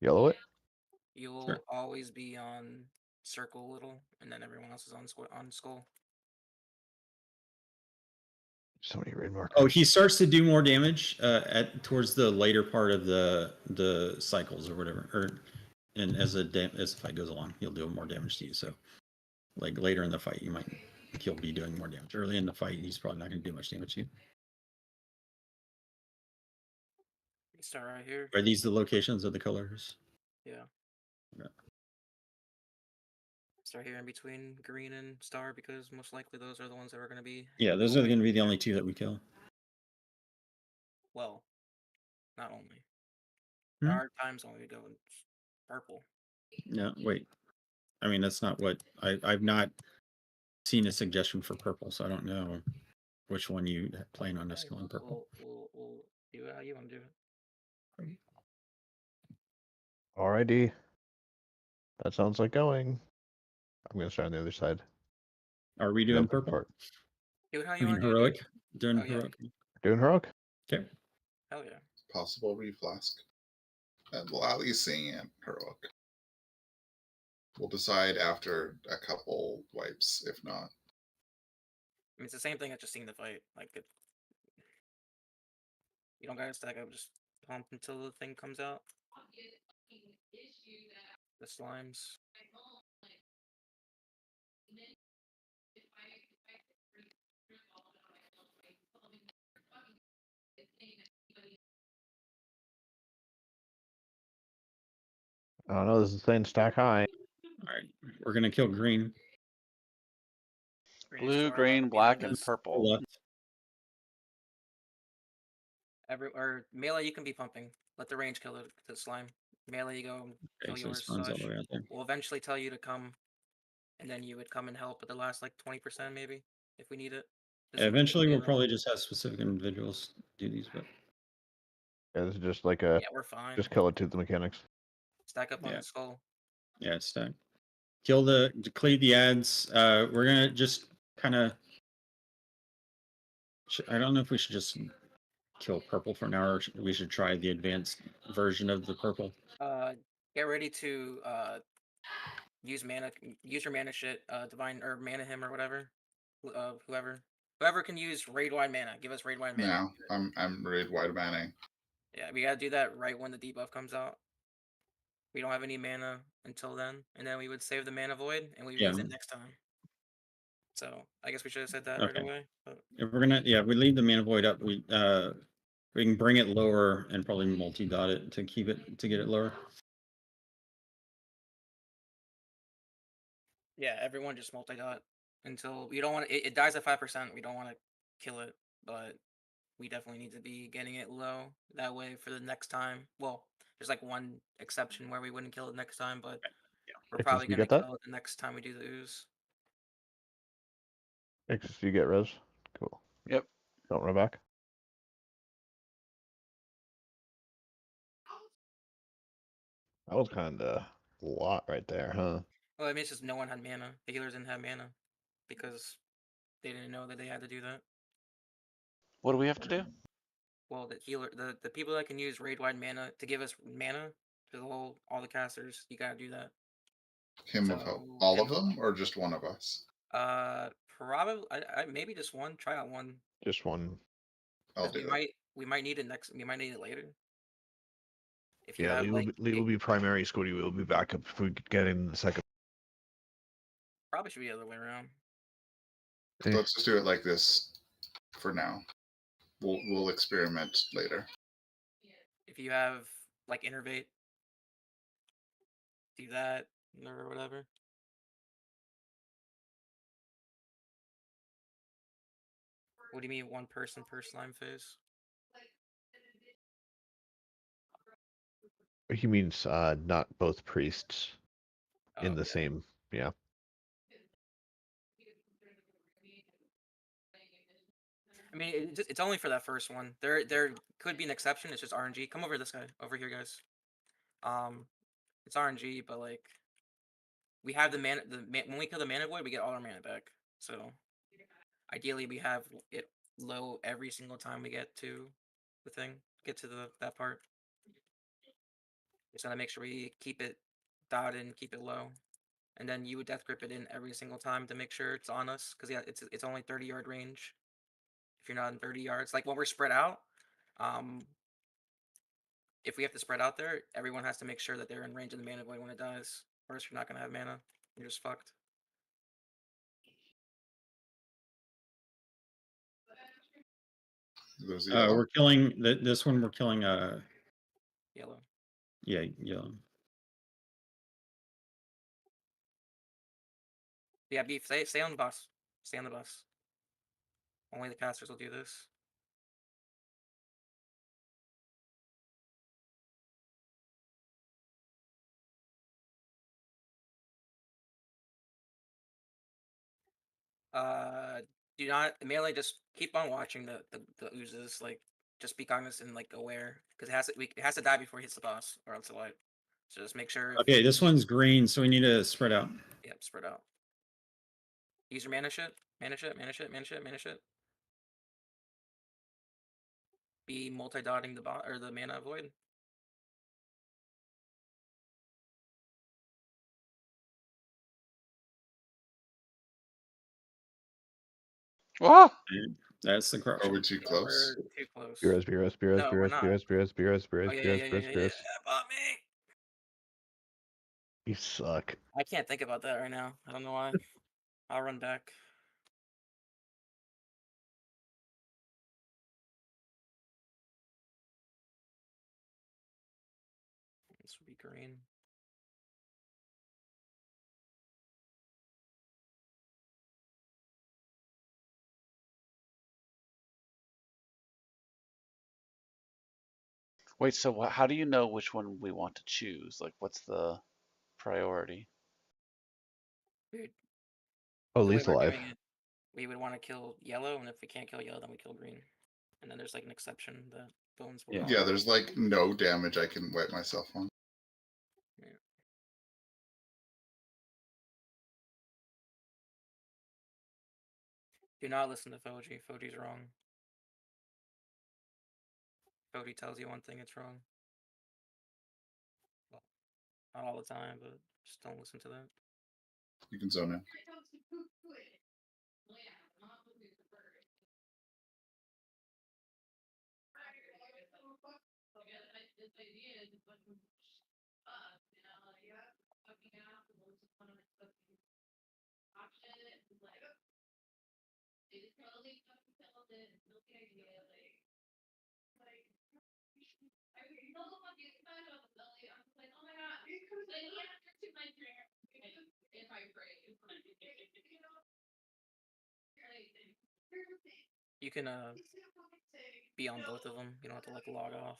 yellow it. You'll Sure. always be on circle little, and then everyone else is on skull. So many raid markers. Oh, he starts to do more damage towards the later part of the cycles or whatever, and as the fight goes along, he'll do more damage to you. So, like later in the fight, he'll be doing more damage. Early in the fight, he's probably not going to do much damage to you. You start right here. Are these the locations of the colors? Yeah. Yeah. Start here in between green and star, because most likely those are the ones that are going to be. Yeah, those are going to be the only 2 that we kill. Well, not only. Hmm? There are times when we go in purple. No, wait. I mean, that's not what I've not seen a suggestion for purple, so I don't know which one you plan on us Okay, killing purple. We'll do it how you want to do it. Alrighty. That sounds like going. I'm gonna start on the other side. Are we No doing quick purple? part. Do it how I you mean, want to do it. heroic. Doing Oh, yeah. heroic. Doing heroic. Okay. Hell yeah. Possible reflask. And we'll at least sing in heroic. We'll decide after a couple wipes, if not. I mean, it's the same thing as just seeing the fight. Like, you don't gotta stack up, just pump until the thing comes out. The slimes. I don't know. This is saying stack high. All right. We're gonna kill green. Green Blue, star green, left black, behind and us. purple. Left. Or melee, you can be pumping. Let the range kill the slime. Melee, you go kill Okay, so yours. it spawns all the way out there. We'll eventually tell you to come, and then you would come and help with the last like 20% maybe, if we need it. Eventually, we'll probably just have specific individuals do these, but Yeah, this is just like a Yeah, we're fine. just kill it to the mechanics. Stack up on Yeah. the skull. yeah, it's stacked. Cleave the ads. We're gonna just kind of. I don't know if we should just kill purple for now, or we should try the advanced version of the purple. Get ready to use mana. Use your mana shit. Divine or mana him or whatever. Whoever. Whoever can use raid wide mana, give us raid wide mana. Now I'm raid wide manning. Yeah, we gotta do that right when the debuff comes out. We don't have any mana until then, and then we would save the mana void and we use it next time. So I guess we should have said that right Okay. away. But If we're gonna, yeah, we leave the mana void up. We can bring it lower and probably multi-dot it to keep it to get it lower. yeah, everyone just multi-dot until we don't want it. It dies at 5%. We don't want to kill it, but we definitely need to be getting it low. That way, for the next time. Well, there's like one exception where we wouldn't kill it next time, but we're Exus, probably you gonna get that? kill it the next time we do the ooze. Exus, you get res. Cool. Yep. Don't run back. That was kind of a lot right there, huh? Well, I mean, it's just no one had mana. The healers didn't have mana because they didn't know that they had to do that. What do we have to do? Well, the people that can use raid wide mana to give us mana to all the casters, you gotta do that. Him So, of all of him- them, or just one of us? Probably I maybe just one. Try out one. Just one. I'll 'Cause do it. we might need it next. We might need it later. If you Yeah, have Lee like, will be primary. Scotty will be backup if we could get in the second. probably should be the other way around. Let's just do it like this for now. We'll experiment later. If you have like innervate, do that or whatever. What do you mean one person per slime phase? He means not both priests in Oh, the yeah. same. Yeah. I mean, it's only for that first one. There could be an exception. It's just RNG. Come over this guy. Over here, guys. It's RNG, but like, we have the mana. When we kill the mana void, we get all our mana back. So, ideally, we have it low every single time we get to the thing. Get to that part. Just gotta make sure we keep it dotted and keep it low. And then you would death grip it in every single time to make sure it's on us. Because yeah, it's only 30-yard range. If you're not in 30 yards, like when we're spread out, if we have to spread out there, everyone has to make sure that they're in range of the mana void when it dies. Or else you're not gonna have mana. You're just fucked. There's yellow. We're killing this one. We're killing Yellow. yeah, yellow. Yeah, beef. Stay on the bus. Stay on the bus. Only the casters will do this. Do not melee. Just keep on watching the oozes. Like, just be cognizant and like aware, because it has to die before it hits the boss, or else it'll wipe. So just make sure. Okay, this one's green, so we need to spread out. Yep, spread out. Use your mana shit. Mana shit. Mana shit. Mana shit. Mana shit. Be multi-dotting the bot or the mana void. Ah! That's the Are corruption. we too close? We're too close. BRS, BRS, BRS, No, we're BRS, not. BRS, BRS, BRS, Oh, BRS, yeah, BRS, BRS, BRS. Bot me. You suck. I can't think about that right now. I don't know why. I'll run back. This would be green. Wait, so how do you know which one we want to choose? Like, what's the priority? Dude, Oh, the way Lee's we're alive. doing it, we would want to kill yellow, and if we can't kill yellow, then we kill green. And then there's like an exception that bones will. Yeah. Yeah, there's like no damage I can wipe myself on. Yeah. Do not listen to Foji. Foji's wrong. Foji tells you one thing, it's wrong. Well, not all the time, but just don't listen to that. You can zone in. You can be on both of them. You don't have to like log off.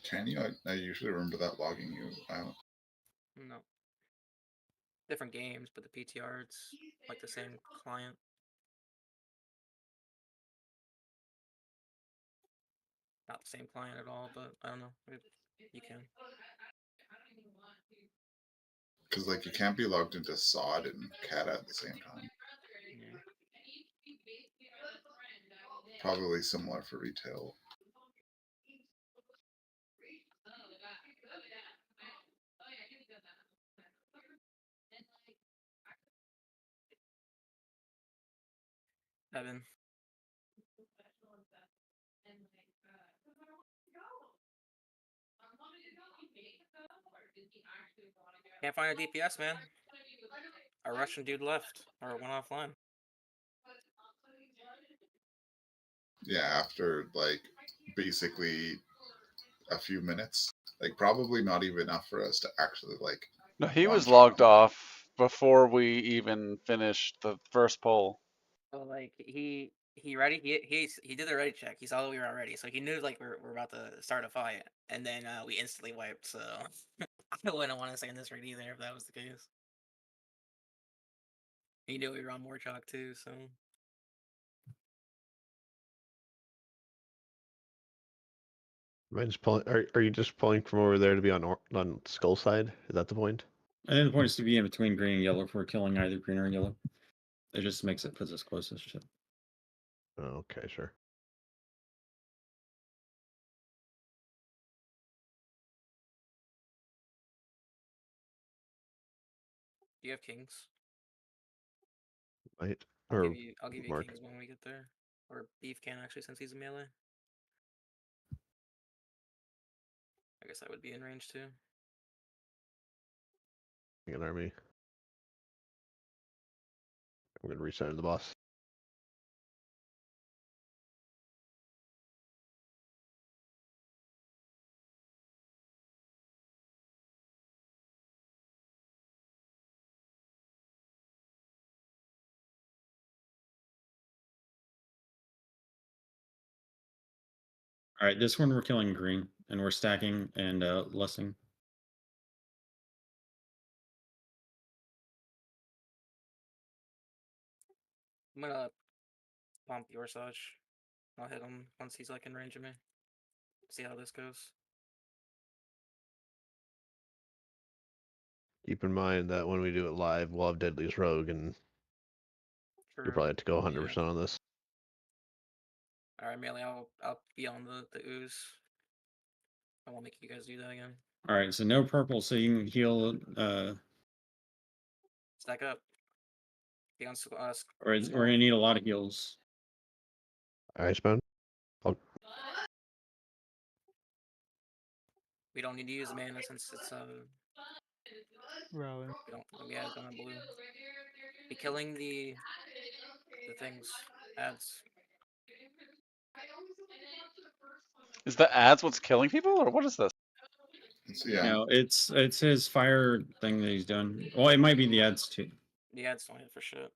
Can you? I usually remember that logging you out. No. Different games, but the PTR, it's like the same client. Not the same client at all, but I don't know. You can. Because like you can't be logged into SOD and Cata at the same time. Yeah. Probably similar for retail. Evan. Can't find a DPS, man. Our Russian dude left, or went offline. Yeah, after like basically a few minutes. Like probably not even enough for us to actually like. No, he was one-shot logged him. off before we even finished the first poll. So like he ready he did the ready check. He saw that we were already, so he knew like we're about to start a fight, and then we instantly wiped. So I wouldn't want to say in this raid either if that was the case. He knew we were on more chalk too, so. Am I just pulling? Are you just pulling from over there to be on Skull side? Is that the point? I think the point is to be in between green and yellow if we're killing either green or yellow. It just puts us closest to. Oh, okay, sure. Do you have kings? Right. I'll Or give you Mark. kings when we get there. Or beef can actually, since he's a melee. I guess that would be in range too. An army. I'm gonna reset the boss. All right, this one we're killing green, and we're stacking and lessing. I'm gonna pump your Saj. I'll hit him once he's like in range of me. See how this goes. Keep in mind that when we do it live, we'll have Deadliest Rogue, and True. you probably have to go 100% on this. Alright, melee, I'll be on the ooze. I won't make you guys do that again. All right, so no purple, so you can heal. Stack up. Be on We're gonna need a lot of heals. Icebound. We don't need to use mana since it's Rowan. we don't yeah, it's on blue. Be killing the things. Ads. Is the ads what's killing people, or what is this? Yeah. No, it's his fire thing that he's done. Well, it might be the ads too. The ads don't hit for shit.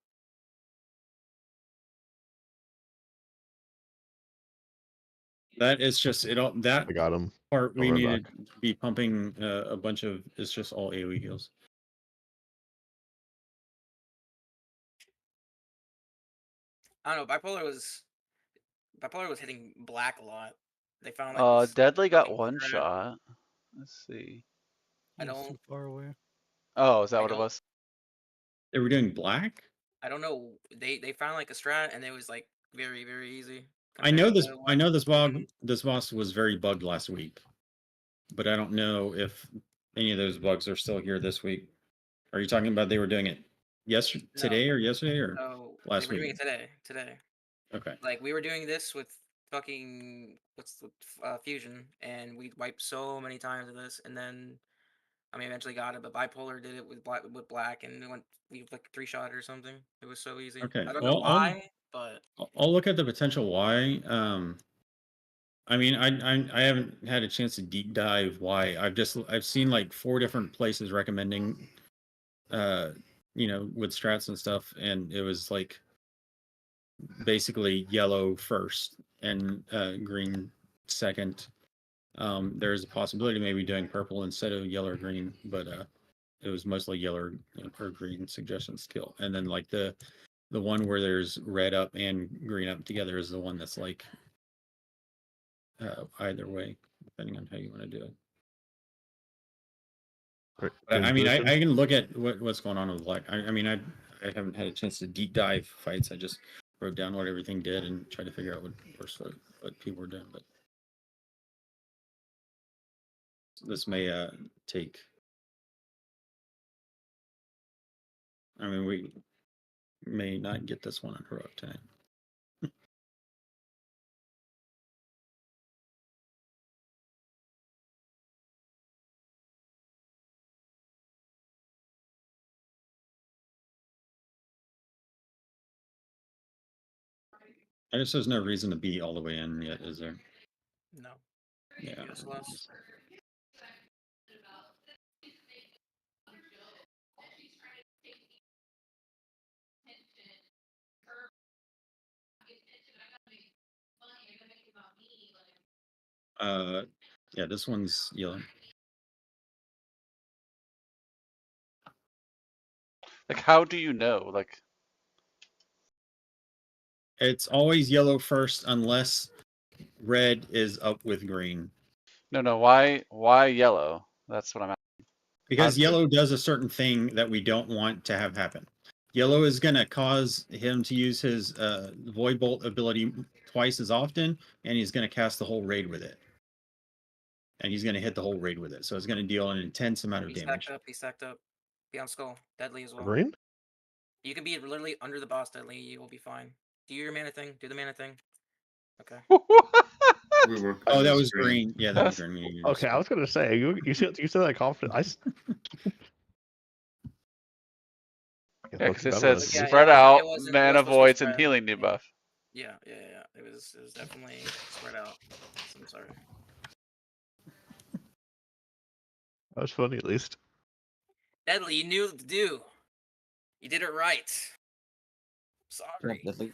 That is just it all that I got him. part we Over needed back. to be pumping a bunch of. It's just all AoE heals. I don't know. Bipolar was hitting black a lot. They found like this Deadly got fucking one strat. shot. Let's see. I He's don't too far away. Oh, is that I what it don't- was? They were doing black. I don't know. They found like a strat and it was like very, very easy. I know compared this. to I know this what- bug. This boss was very bugged last week, but I don't know if any of those bugs are still here this week. Are you talking about they were doing it today or yesterday or Oh, they last were doing week? it today. Today. Okay. Like we were doing this with fucking fusion, and we wiped so many times with this, and then I mean eventually got it. But bipolar did it with black, and we like 3-shot or something. It was so easy. Okay. I don't know why, but I'll look at the potential why. I mean, I haven't had a chance to deep dive why. I've seen like 4 different places recommending, with strats and stuff, and it was like basically yellow first and green second. There's a possibility of maybe doing purple instead of yellow or green, but it was mostly yellow or green suggestions kill. And then like the one where there's red up and green up together is the one that's like either way, depending on how you want to do it. Right, But, I mean, I position. can look at what's going on with black. I mean, I haven't had a chance to deep dive fights. I just wrote down what everything did and tried to figure out what people were doing. But this may take. I mean, we may not get this one on heroic tonight. I guess there's no reason to be all the way in yet, is there? no. Yeah. Useless. Yeah, this one's yellow. Like, how do you know? Like, It's always yellow first unless red is up with green. no, why yellow? That's what I'm asking. Because How's it- yellow does a certain thing that we don't want to have happen. Yellow is going to cause him to use his Void Bolt ability twice as often, and he's going to cast the whole raid with it. And he's going to hit the whole raid with it. So it's going to deal an intense amount of damage. Be stacked up. Be on skull. Deadly as well. Green? You can be literally under the boss deadly. You will be fine. Do your mana thing. Do the mana thing. Okay. We were. Oh, that was green. Yeah, that was That's- green. Okay, I was gonna say you said that confident. Yeah, because it Better says than me. spread it out, was mana supposed to be voids, and spread. healing debuff. Yeah. It was definitely spread out. I'm sorry. That was funny at least. Deadly, you knew what to do. You did it right. Sorry. Deadly.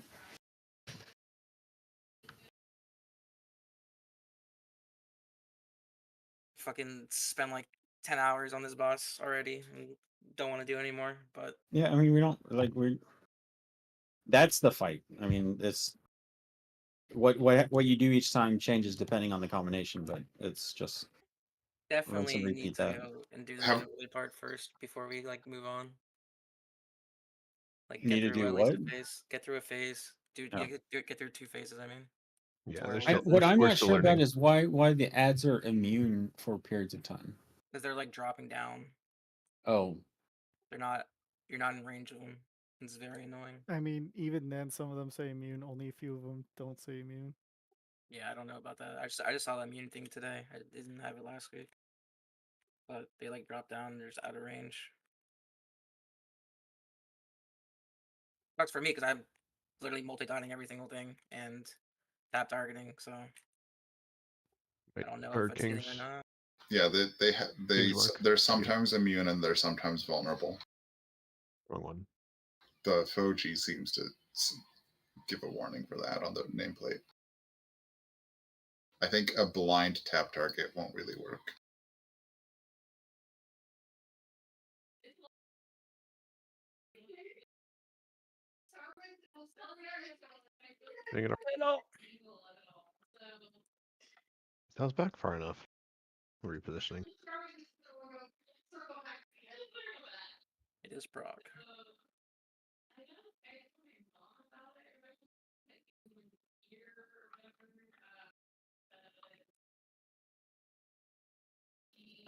Fucking spent like 10 hours on this boss already and don't want to do anymore, but Yeah, I mean, we don't like that's the fight. I mean, it's what you do each time changes depending on the combination, but it's just definitely need repeat to that. go and do the Have- mana void part first before we like move on. Like Need get to through do at least what? a phase. Get through a phase. Dude, Oh. get through 2 phases, I mean. Yeah, Where there's we- still, What I'm we're not still sure about learning. is why the ads are immune for periods of time. Because they're like dropping down. Oh, You're not in range of them. It's very annoying. I mean, even then, some of them say immune. Only a few of them don't say immune. Yeah, I don't know about that. I just saw that immune thing today. I didn't have it last week. But they like drop down and they're just out of range. Sucks for me because I'm literally multi-dotting every single thing and tap targeting, so I don't know if it's hitting or not. Yeah, King's Mark. they're sometimes immune and they're sometimes vulnerable. Wrong one. The Foji seems to give a warning for that on the nameplate. I think a blind tap target won't really work. That was back far enough. Repositioning. It is proc.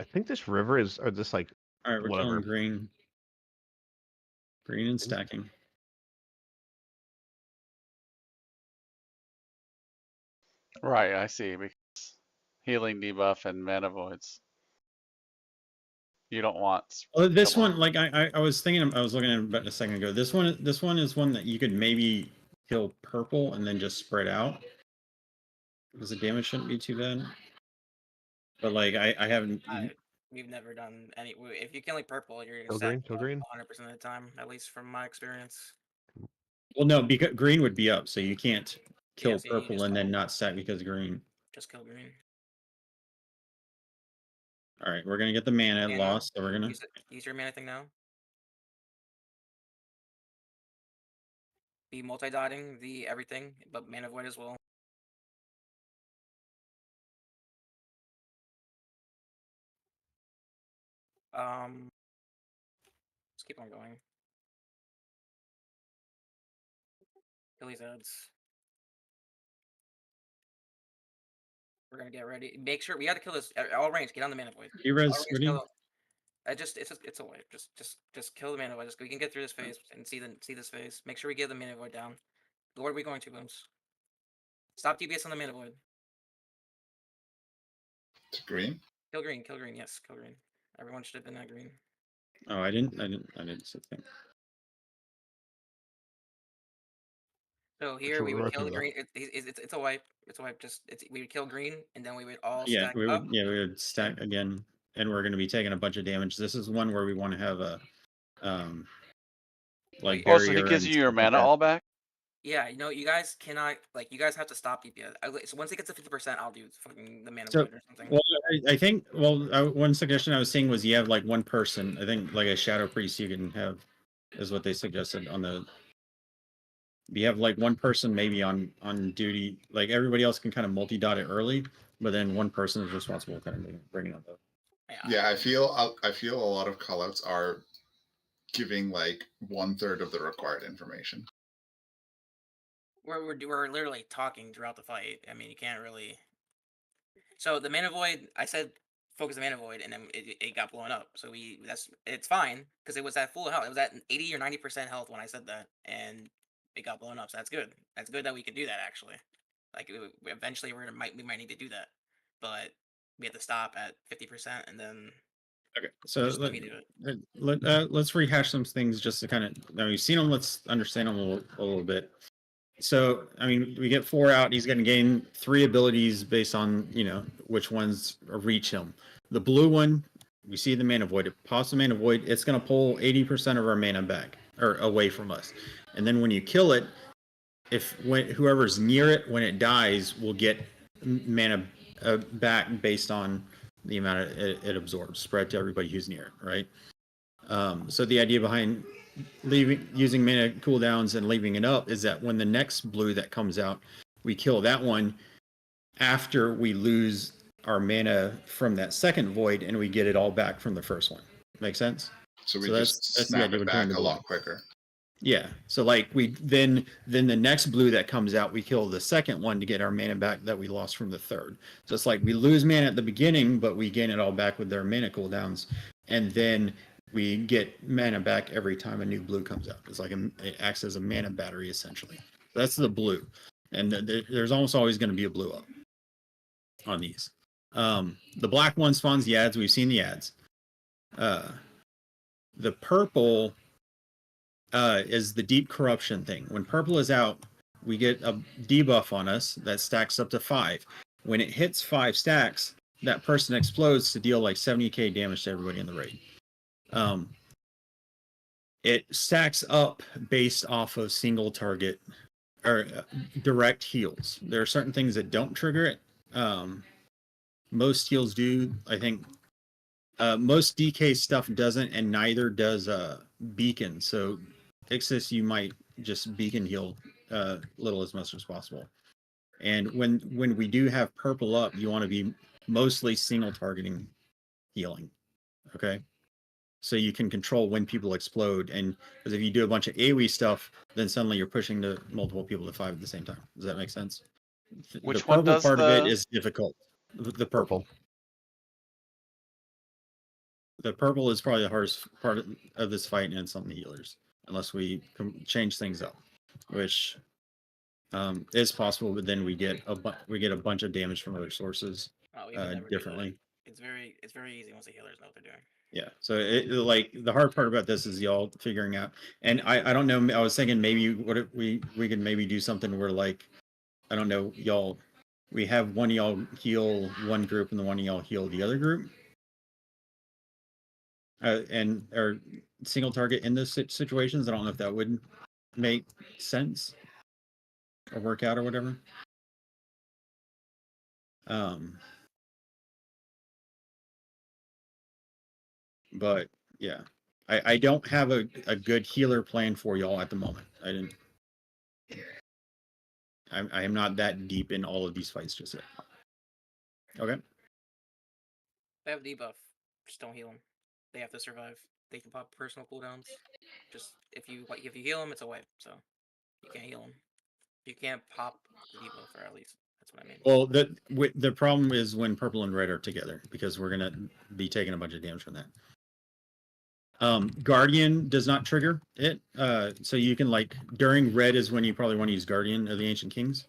I think this river is, or this like All right, we're whatever. killing green. Green and stacking. Right, I see. Because healing debuff and mana voids. You don't want. Well, this Come on. one, like I was thinking, I was looking at it about a second ago. This one is one that you could maybe kill purple and then just spread out, because the damage shouldn't be too bad. But like I haven't. We've never done any. If you kill like purple, you're Kill gonna green. 100% of the time, at least from my experience. Well, no, because green would be up, so you can't kill Yeah, so you purple just and then kill- not stack because green. Just kill green. All right, we're gonna get the mana Mana, lost, so we're gonna. use your mana thing now. Be multi-dotting the everything, but mana void as well. Let's keep on going. Kill these ads. We're gonna get ready. Make sure we got to kill this. All range. Get on the mana void. Res, It's a way. Just kill the mana void. We can get through this phase and see this phase. Make sure we get the mana void down. Where are we going to, Booms? Stop DBS on the mana void. To green. Kill green. Kill green. Yes, kill green. Everyone should have been at green. Oh, I didn't see the thing. So here we we're would kill the working green. It's a wipe. It's a wipe. We would kill green, and then we would all Yeah, stack we up. would. Yeah, we would stack again, and we're gonna be taking a bunch of damage. This is one where we want to have a, like Oh, so he barrier gives and you your stuff like mana that. all back? Yeah, you guys cannot, like, you guys have to stop DPS. So once it gets to 50%, I'll do fucking the mana So, void or something. well, I think, one suggestion I was seeing was you have like one person. I think like a shadow priest you can have, is what they suggested on the. You have like one person maybe on duty. Like everybody else can kind of multi-dot it early, but then one person is responsible kind of bringing up the. Yeah, I feel a lot of callouts are giving like 1/3 of the required information. We're literally talking throughout the fight. I mean, you can't really. So the mana void, I said focus the mana void, and then it got blown up. So it's fine because it was at full health. It was at 80 or 90% health when I said that, and it got blown up. So that's good. That's good that we could do that actually. Like eventually we might need to do that, but we have to stop at 50% and then. Okay, so just let me do it. Let's rehash some things just to kind of. Now we've seen them. Let's understand them a little bit. So, I mean, we get 4 out. He's going to gain 3 abilities based on, which ones reach him. The blue one, we see the mana void. It pops the mana void. It's going to pull 80% of our mana back or away from us. And then when you kill it, whoever's near it when it dies will get mana back based on the amount it absorbs, spread to everybody who's near it, right? So the idea behind using mana cooldowns and leaving it up is that when the next blue that comes out, we kill that one after we lose our mana from that second void and we get it all back from the first one. Make sense? So we just snap it back a lot quicker. Yeah. So like then the next blue that comes out, we kill the second one to get our mana back that we lost from the third. So it's like we lose mana at the beginning, but we gain it all back with their mana cooldowns, and then we get mana back every time a new blue comes out. It's like it acts as a mana battery essentially. That's the blue, and there's almost always going to be a blue up on these. The black one spawns the ads. We've seen the ads. The purple is the deep corruption thing. When purple is out, we get a debuff on us that stacks up to 5. When it hits 5 stacks, that person explodes to deal like 70k damage to everybody in the raid. It stacks up based off of single target or direct heals. There are certain things that don't trigger it. Most heals do. I think most DK stuff doesn't, and neither does beacon. So Ixis, you might just beacon heal little as much as possible. And when we do have purple up, you want to be mostly single targeting healing. Okay. So you can control when people explode, and because if you do a bunch of AoE stuff, then suddenly you're pushing to multiple people to 5 at the same time. Does that make sense? Which the one purple does part of it the- is difficult. The purple. The purple is probably the hardest part of this fight, and it's on the healers. unless we change things up, which is possible. But then we get a bunch of damage from other sources Oh, we would never do that. differently. It's very easy once the healers know what they're doing. Yeah. So like the hard part about this is y'all figuring out, and I don't know. I was thinking maybe what if we could maybe do something where, like, I don't know, y'all, we have one of y'all heal one group and the one of y'all heal the other group. And or single target in those situations. I don't know if that would make sense or work out or whatever. But yeah, I don't have a good healer plan for y'all at the moment. I am not that deep in all of these fights just yet. Okay. They have debuff. Just don't heal them. They have to survive. They can pop personal cooldowns. Just if you heal them, it's a wipe. So you can't heal them. You can't pop the debuff, or at least that's what I mean. Well, the problem is when purple and red are together, because we're gonna be taking a bunch of damage from that. Guardian does not trigger it, so you can, like, during red is when you probably want to use Guardian of the Ancient Kings.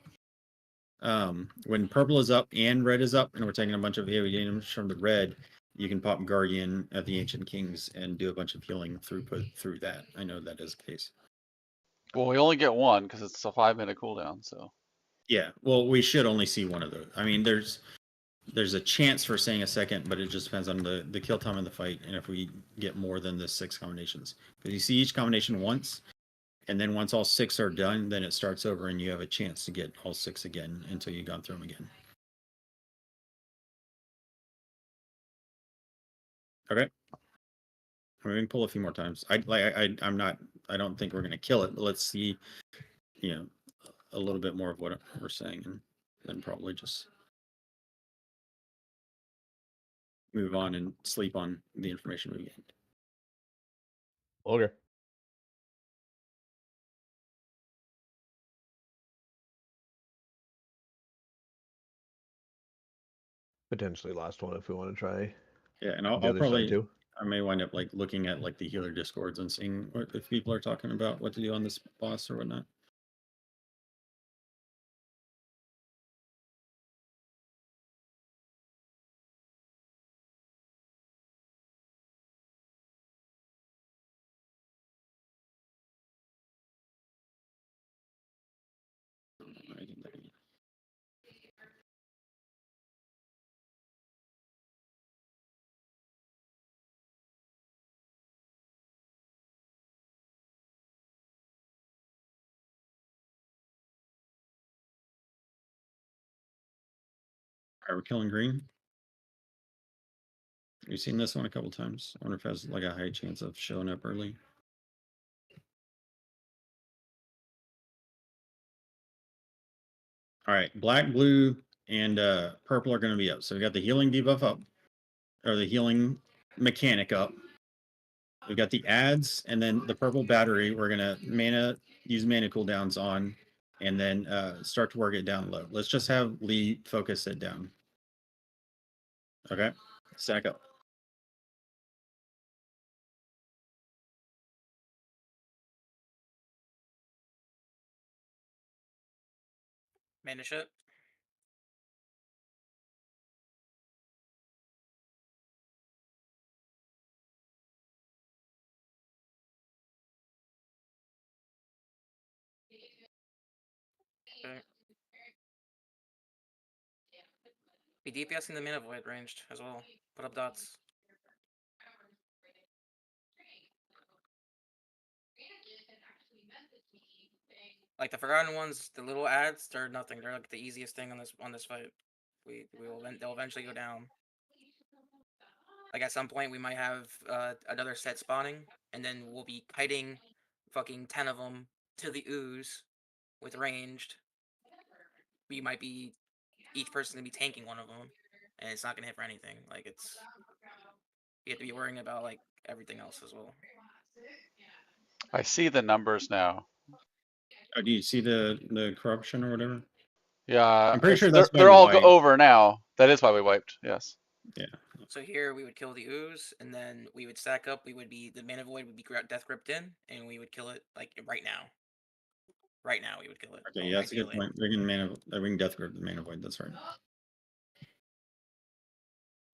When purple is up and red is up, and we're taking a bunch of heavy damage from the red, you can pop Guardian of the Ancient Kings and do a bunch of healing throughput through that. I know that is the case. Well, we only get one because it's a 5-minute cooldown. So yeah, well, we should only see one of those. I mean, there's a chance for saying a second, but it just depends on the kill time of the fight, and if we get more than the 6 combinations. Because you see each combination once, and then once all 6 are done, then it starts over, and you have a chance to get all 6 again until you've gone through them again. Okay. We can pull a few more times. I don't think we're gonna kill it, but let's see, a little bit more of what we're saying, and then probably just move on and sleep on the information we gained. Okay. Potentially last one if we want to try. Yeah, and the I'll other probably side too. I may wind up like looking at like the healer discords and seeing if people are talking about what to do on this boss or whatnot. Are we killing green? We've seen this one a couple times. I wonder if it has like a high chance of showing up early. All right, black, blue, and purple are going to be up. So we got the healing debuff up, or the healing mechanic up. We've got the ads, and then the purple battery. We're going to use mana cooldowns on, and then start to work it down low. Let's just have Lee focus it down. Okay, stack up. Mana shit. Okay. Be DPSing the mana void ranged as well. Put up dots. Like the forgotten ones, the little ads, they're nothing. They're like the easiest thing on this fight. They'll eventually go down. Like at some point we might have another set spawning, and then we'll be kiting fucking 10 of them to the ooze with ranged. We might be each person gonna be tanking one of them, and it's not gonna hit for anything. Like you have to be worrying about like everything else as well. I see the numbers now. Oh, do you see the corruption or whatever? Yeah, I'm pretty sure that's why they're we all wiped. over now. That is why we wiped. Yes. Yeah, So here we would kill the ooze, and then we would stack up. We would be the mana void would be death gripped in, and we would kill it like right now. Right now we would kill it. Okay, yeah, that's a good point. We can death grip the mana void. That's right.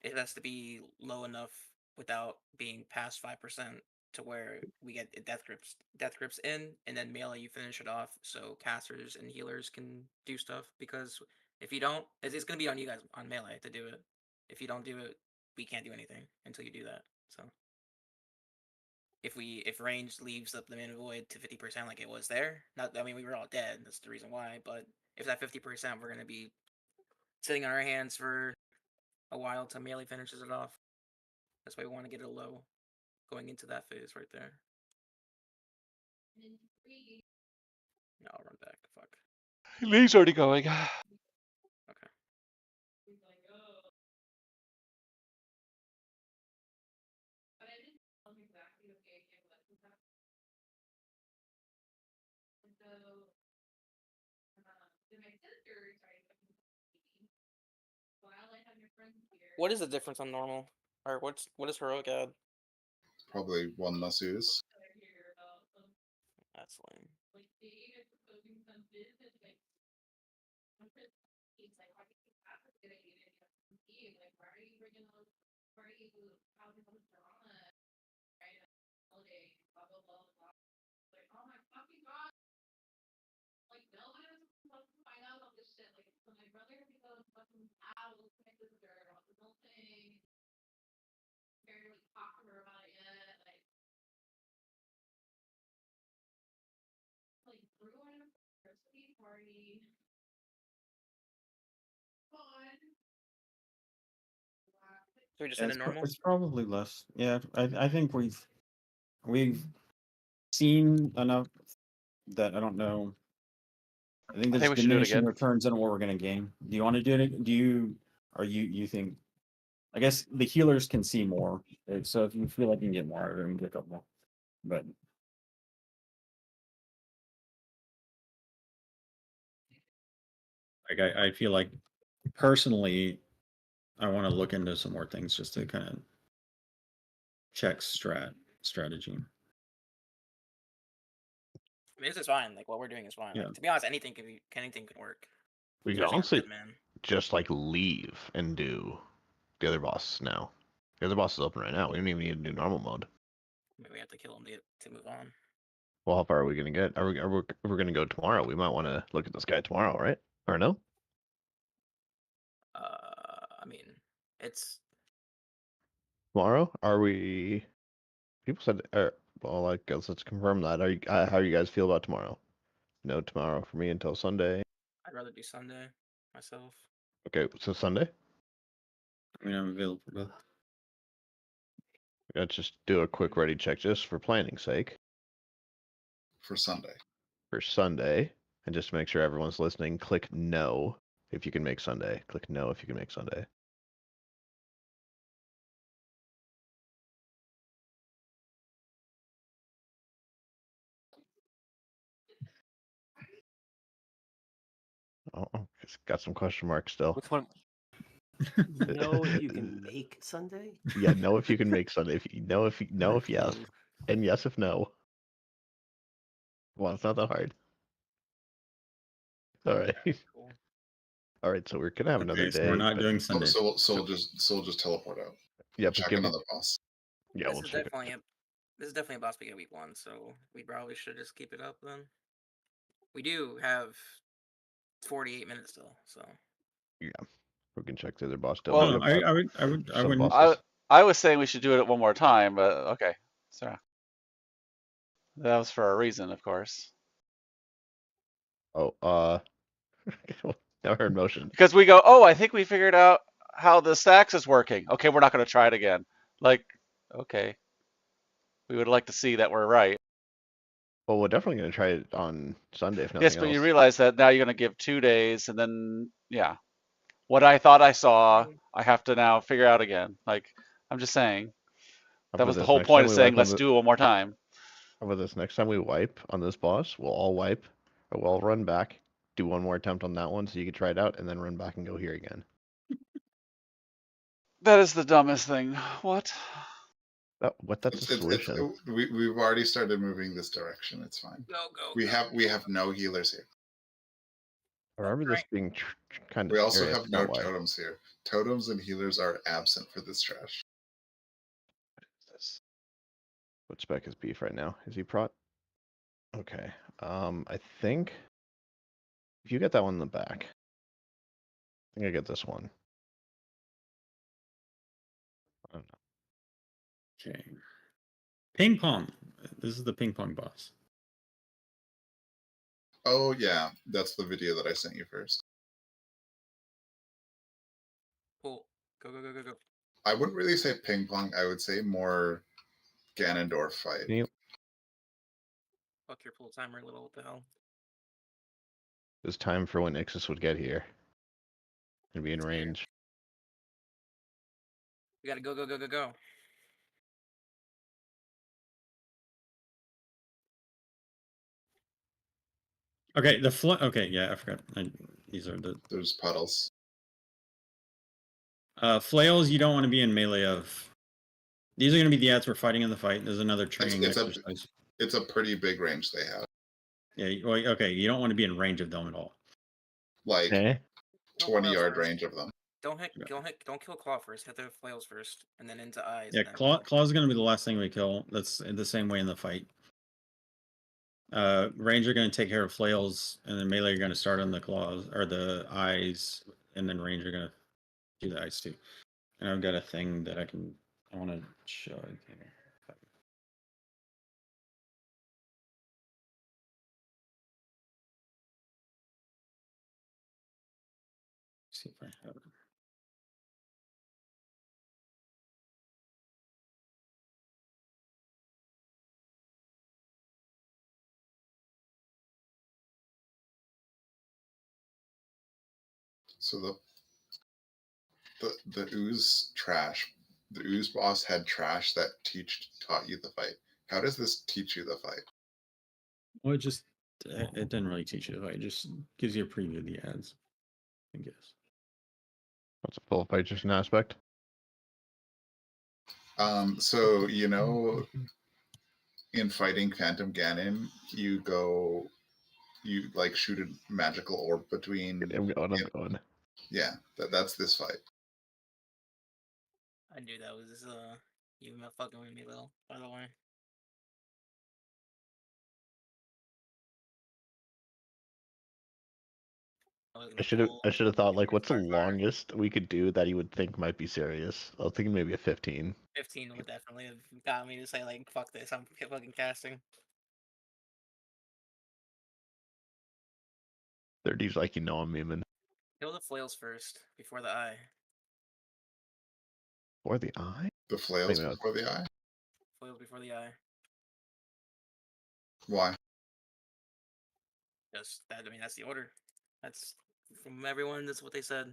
It has to be low enough without being past 5% to where we get death grips in, and then melee you finish it off so casters and healers can do stuff. Because if you don't, it's gonna be on you guys on melee to do it. If you don't do it, we can't do anything until you do that. So if range leaves up the mana void to 50% like it was there, I mean we were all dead. That's the reason why. But if that 50%, we're gonna be sitting on our hands for a while till melee finishes it off. That's why we want to get it low going into that phase right there. No, I'll run back. Fuck. Lee's already going. Okay. What is the difference on normal? Or what is heroic add? Probably one less ooze. That's lame. So we just Yeah, end it normal? it's probably less. Yeah, I think we've seen enough that I don't know. I think I there's think we should do it diminishing again. returns on what we're gonna gain. Do you want to do it? You think? I guess the healers can see more, so if you feel like you can get more, then pick up more. But like I feel like personally, I want to look into some more things just to kind of check strategy. I mean, this is fine. Like what we're doing is fine. Yeah. Like, to be honest, anything can work. We could Especially on honestly Red Man. just like leave and do the other boss now. The other boss is open right now. We don't even need to do normal mode. Maybe we have to kill him to move on. Well, how far are we gonna get? Are we gonna go tomorrow? We might want to look at this guy tomorrow, right? Or no? I mean, it's Tomorrow? Are we? People said. Well, I guess let's confirm that. Are you? How you guys feel about tomorrow? No, tomorrow for me until Sunday. I'd rather do Sunday myself. Okay, so Sunday. I mean, I'm available for both. Let's just do a quick ready check just for planning's sake For Sunday. for Sunday, and just to make sure everyone's listening. Click no if you can make Sunday. Click no if you can make Sunday. Oh, it's got some question marks still. Which one? No, if you can make Sunday. Yeah, no if you can make Sunday. If you no if yes, Okay. and yes if no. Well, it's not that hard. All right. Cool. All right, so we're gonna have another Okay, so day. we're not but- doing So, Sunday. so we'll just teleport out. Yeah, but Check give me. another boss. Yeah, we'll check it. This is definitely a boss we get week 1, so we probably should just keep it up then. We do have 48 minutes still, so Yeah, we can check the other boss. Still. Well, No, We have, I some wouldn't. bosses. I was saying we should do it one more time, but okay. Sorry. That was for a reason, of course. Oh, never heard motion. Because we go, oh, I think we figured out how the stacks is working. Okay, we're not going to try it again. Like, okay. We would like to see that we're right. Well, we're definitely gonna try it on Sunday if nothing Yes, else. but you realize that now you're going to give 2 days, and then, yeah. What I thought I saw, I have to now figure out again. Like, I'm just saying. How That about was the this? whole Next point time of we saying, wipe on let's the- do it one more time. How about this? Next time we wipe on this boss, we'll all wipe, or we'll all run back, do one more attempt on that one, so you can try it out, and then run back and go here again. That is the dumbest thing. What? Oh, what? That's a solution. We've already started moving this direction. It's fine. Go, go, We go. have no healers here. I remember this Right. being kind of We also scary. I have forgot no why. totems here. Totems and healers are absent for this trash. What spec is beef right now? Is he prot? Okay. I think if you get that one in the back, I think I get this one. I don't know. Okay. Ping pong. This is the ping pong boss. Oh yeah, that's the video that I sent you first. Cool. Go, go, go, go, go. I wouldn't really say ping pong. I would say more Ganondorf fight. Can you, Fuck your pull timer, little. What the hell? it was time for when Ixis would get here and be in It's here. range. We gotta go, go, go, go, go. Okay, okay, yeah, I forgot. These are the There's puddles. flails. You don't want to be in melee of. These are going to be the ads we're fighting in the fight. There's another training exercise. It's a pretty big range they have. Yeah, well, okay, you don't want to be in range of them at all. Like Okay. 20-yard range of them. Don't kill Claw first. Hit the flails first, and then into eyes. Yeah, and then Claw's going to be the last thing we kill. That's the same way in the fight. Ranger going to take care of flails, and then melee are going to start on the claws or the eyes, and then ranger going to do the eyes too. And I've got a thing that I want to show it here. See if I have it. So the ooze trash. The ooze boss had trash that taught you the fight. How does this teach you the fight? Well, it didn't really teach you the fight. It just gives you a preview of the ads, I guess. What's a full fight just an aspect? So you know, in fighting Phantom Ganon, you like shoot a magical orb between. I'm going. Yeah, that's this fight. I knew that was you fucking with me, little. By the way. I should have thought like what's the longest we could do that you would think might be serious. I was thinking maybe a 15. 15 would definitely have got me to say like, fuck this, I'm fucking casting. 30's like I'm memeing. Kill the flails first before the eye. Or the eye? The flails before the eye. Flails before the eye. Why? Just that. I mean, that's the order. That's from everyone. That's what they said.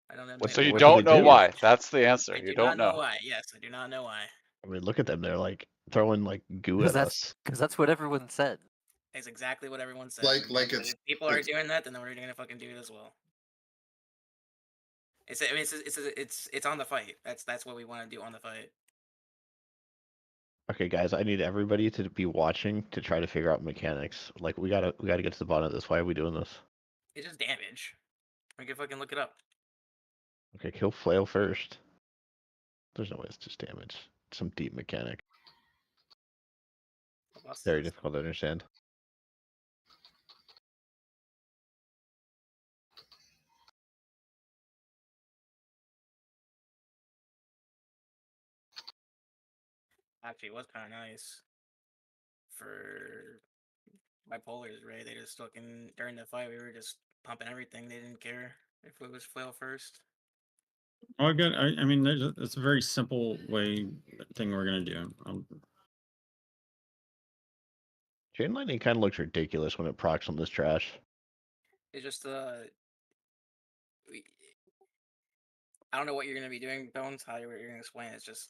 I don't know. So you what don't do they know do? why? That's the answer. I You do don't not know know. why. Yes, I do not know why. I mean, look at them. They're like throwing like goo at us. Because that's what everyone said. It's exactly what everyone said. Like And if people are doing that, then we're gonna fucking do it as well. It's on the fight. That's what we want to do on the fight. Okay, guys, I need everybody to be watching to try to figure out mechanics. Like we gotta get to the bottom of this. Why are we doing this? It's just damage. We can fucking look it up. Okay, kill flail first. There's no way it's just damage. Some deep mechanic. Very difficult to understand. Actually, it was kind of nice for bipolars, right? They just fucking during the fight, we were just pumping everything. They didn't care if it was flail first. Oh, good. I mean, it's a very simple thing we're gonna do. Chain lightning kind of looks ridiculous when it procs on this trash. It's just I don't know what you're gonna be doing, Bones. How you're gonna explain it. It's just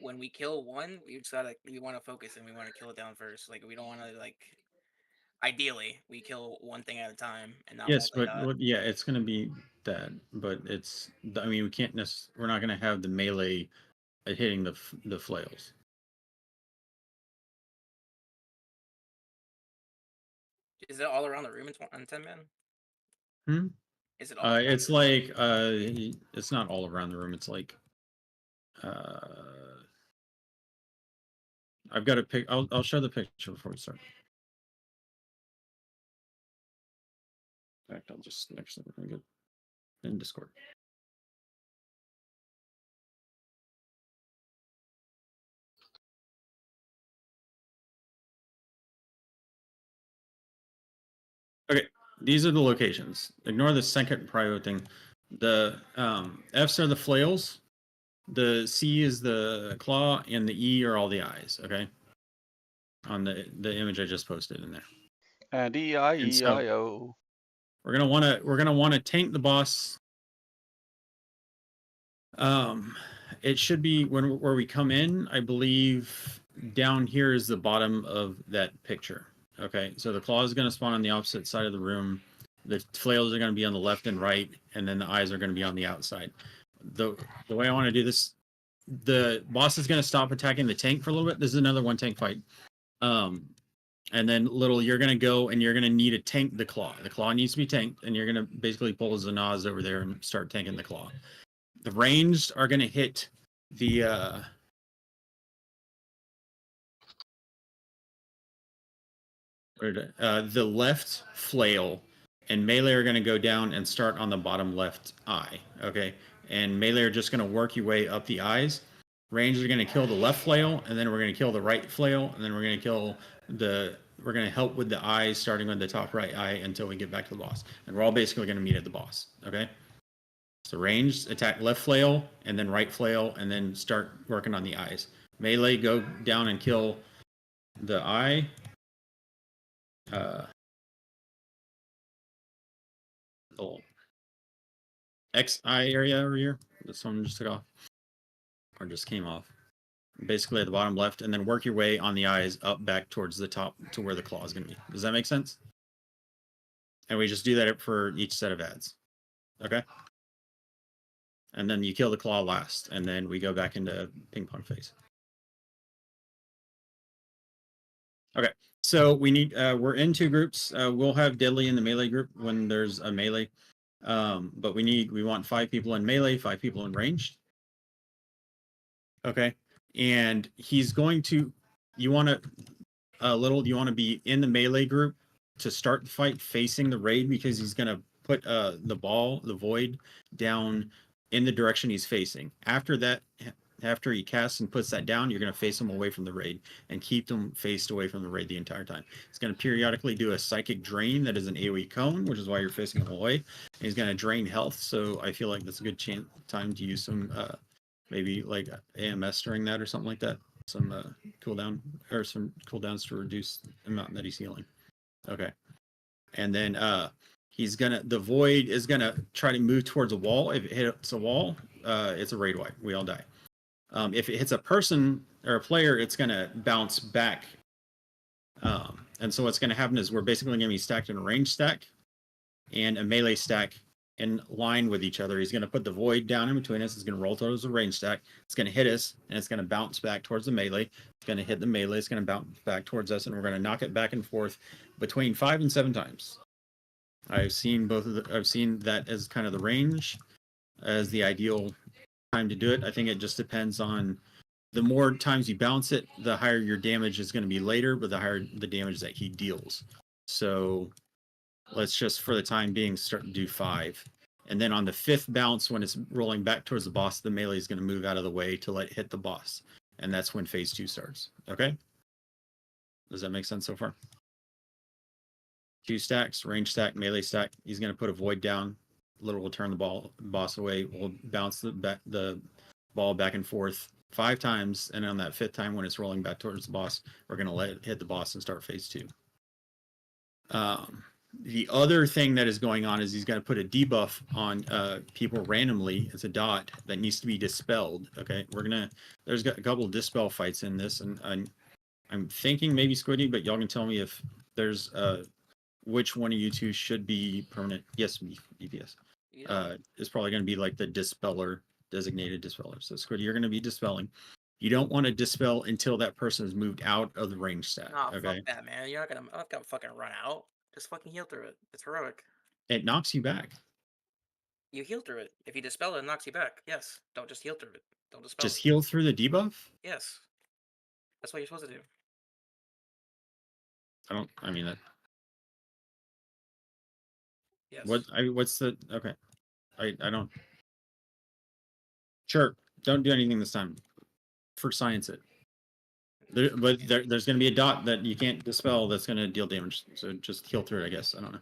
when we kill one, we want to focus and we want to kill it down first. Like we don't want to like ideally we kill one thing at a time and not Yes, but multi-dot. yeah, it's gonna be that. But it's. I mean, we can't. We're not gonna have the melee hitting the flails. Is it all around the room in 10 man? Hmm? Is it all around It's the room? like it's not all around the room. It's like I've got a pic. I'll show the picture before we start. In fact, I'll just actually bring it in Discord. Okay, these are the locations. Ignore the second prio thing. The F's are the flails, the C is the claw, and the E are all the eyes. Okay, on the image I just posted in there. And E-I-E-I-O. We're gonna wanna tank the boss. It should be where we come in. I believe down here is the bottom of that picture. Okay, so the claw is going to spawn on the opposite side of the room. The flails are going to be on the left and right, and then the eyes are going to be on the outside. The way I want to do this, the boss is going to stop attacking the tank for a little bit. This is another one tank fight. And then you're going to go and you're going to need to tank the claw. The claw needs to be tanked, and you're going to basically pull Zanaz over there and start tanking the claw. The ranged are going to hit the left flail, and melee are going to go down and start on the bottom left eye. Okay, and melee are just going to work your way up the eyes. Ranged are going to kill the left flail, and then we're going to kill the right flail, and then we're going to kill we're going to help with the eyes, starting with the top right eye until we get back to the boss. And we're all basically going to meet at the boss. Okay. So ranged, attack left flail, and then right flail, and then start working on the eyes. Melee, go down and kill the eye. The X eye area over here. This one just took off. Or just came off. Basically at the bottom left, and then work your way on the eyes up back towards the top to where the claw is going to be. Does that make sense? And we just do that for each set of ads. Okay? And then you kill the claw last, and then we go back into ping pong phase. Okay, so we need we're in two groups. We'll have deadly in the melee group when there's a melee. But we want 5 people in melee, 5 people in ranged. Okay. And he's going to you want to be in the melee group to start the fight facing the raid, because he's going to put the void down in the direction he's facing. After he casts and puts that down, you're going to face him away from the raid and keep them faced away from the raid the entire time. He's going to periodically do a psychic drain that is an AoE cone, which is why you're facing him away. And he's going to drain health, so I feel like that's a good time to use some maybe like AMS during that or something like that. Some cooldown or some cooldowns to reduce the amount that he's healing. Okay. And then the void is gonna try to move towards a wall. If it hits a wall, it's a raid wipe. We all die. If it hits a person or a player, it's gonna bounce back. And so what's gonna happen is we're basically gonna be stacked in a range stack and a melee stack in line with each other. He's gonna put the void down in between us. It's gonna roll towards the range stack. It's gonna hit us, and it's gonna bounce back towards the melee. It's gonna hit the melee. It's gonna bounce back towards us, and we're gonna knock it back and forth between 5 and 7 times. I've seen that as kind of the range, as the ideal time to do it. I think it just depends on the more times you bounce it, the higher your damage is going to be later, but the higher the damage that he deals. So let's just, for the time being, start to do 5. And then on the 5th bounce, when it's rolling back towards the boss, the melee is going to move out of the way to let it hit the boss. And that's when phase 2 starts. Okay? Does that make sense so far? 2 stacks, range stack, melee stack. He's going to put a void down. Little will turn the boss away. We'll bounce the ball back and forth 5 times. And on that 5th time, when it's rolling back towards the boss, we're going to let it hit the boss and start phase 2. The other thing that is going on is he's going to put a debuff on people randomly. It's a dot that needs to be dispelled. Okay, there's got a couple of dispel fights in this, and I'm thinking maybe Squiddy, but y'all can tell me if there's which one of you two should be permanent. Yes, BPS. You know, Is probably going to be like the dispeller, designated dispeller. So Squiddy, you're going to be dispelling. You don't want to dispel until that person has moved out of the range stat. nah, Okay. fuck that, man. You're not gonna fucking run out. Just fucking heal through it. It's heroic. It knocks you back. You heal through it. If you dispel it, it knocks you back. Yes. Don't just heal through it. Don't dispel Just it. heal through the debuff. Yes. That's what you're supposed to do. I mean that. Yes. What's the okay? I don't. Sure, don't do anything this time. For science it. There's going to be a dot that you can't dispel that's going to deal damage. So just heal through it, I guess. I don't know.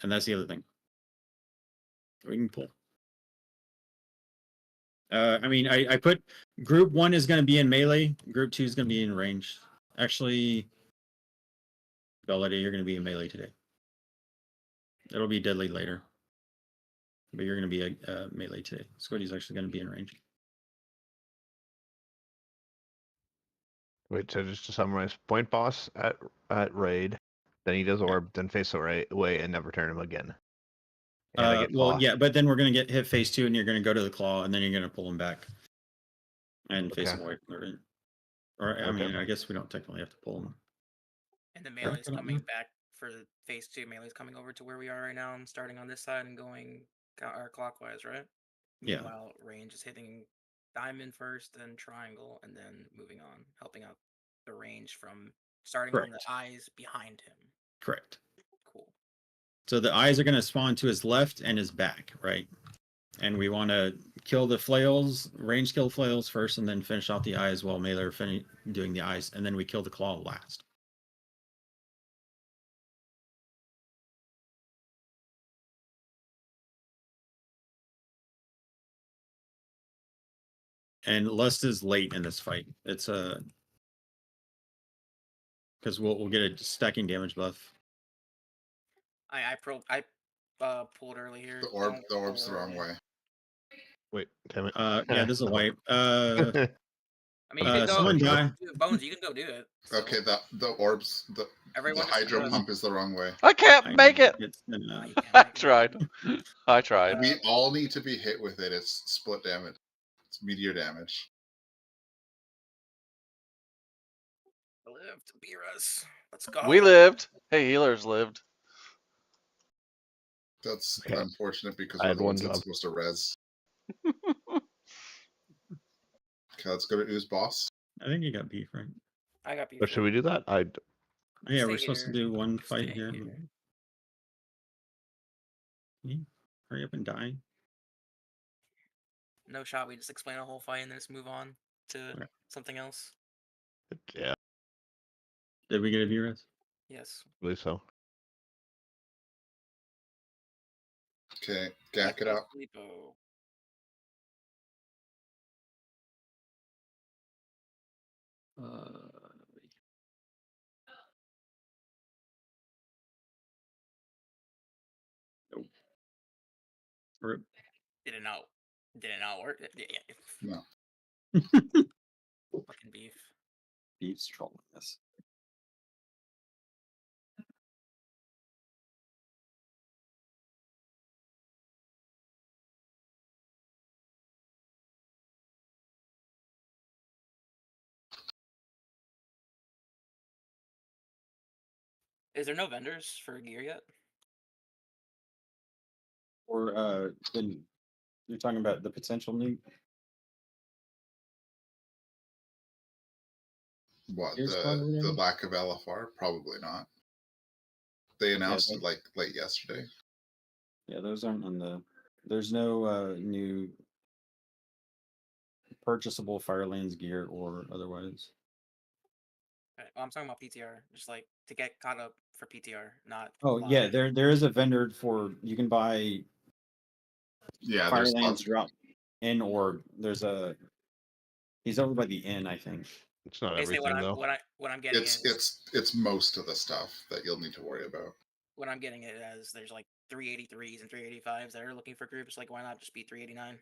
And that's the other thing. We can pull. I mean, I put group 1 is going to be in melee. Group 2 is going to be in range. Actually, Belladie, you're going to be in melee today. It'll be deadly later. But you're going to be a melee today. Squiddy's actually going to be in range. Wait, so just to summarize, point boss at raid, then he does orb, then face away and never turn him again. And I get well, claw. yeah, but then we're going to get hit phase 2 and you're going to go to the claw and then you're going to pull him back and face him away from the ring. Or, I mean, I guess we don't technically have to pull him. And the melee's coming back for phase 2. Melee's coming over to where we are right now and starting on this side and going clockwise, right? Yeah. Meanwhile, range is hitting diamond first, then triangle, and then moving on, helping out the range from starting on the eyes behind him. Correct. Cool. So the eyes are going to spawn to his left and his back, right? And we want to kill the flails, range kill flails first, and then finish out the eyes while melee are doing the eyes, and then we kill the claw last. And Lust is late in this fight. It's because we'll get a stacking damage buff. I pulled early here. The orb's the wrong way. Wait, damn it. Yeah, this is a wipe. I mean, you can go. Someone die. Bones, you can go do it. So. Okay, the orbs, the hydro pump is the wrong way. I can't make it. I tried. I tried. We all need to be hit with it. It's split damage. It's meteor damage. Lived, Beerus. Let's go. We lived. Hey, healers lived. That's Okay. unfortunate because I we're had the ones one that's job. supposed to res. Okay, let's go to Ooze Boss. I think you got beef, right? I got beef. Or should we do that? Yeah, we're supposed to do one fight here. Hurry up and die. No shot. We just explain a whole fight and then just move on to something else. Yeah, Did we get a view rest? Yes. I believe so. Okay, gack it out. Nope. Rip. Did it not work? Yeah. No. Fucking beef. Beef's trolling us. Is there no vendors for gear yet? Or then you're talking about the potential new. What, Here's the lack of LFR? Probably not. They announced it like late yesterday. Yeah, those aren't on the. There's no new purchasable Firelands gear or otherwise. Right. Well, I'm talking about PTR, just like to get caught up for PTR, not. Oh live. yeah, there is a vendor for you can buy. Yeah, Firelands drop in orb. There's a. He's over by the inn, I think. It's not Basically, everything though. what I'm getting it's most of the stuff that you'll need to worry about. What I'm getting it as there's like 383s and 385s that are looking for groups. Like, why not just be 389?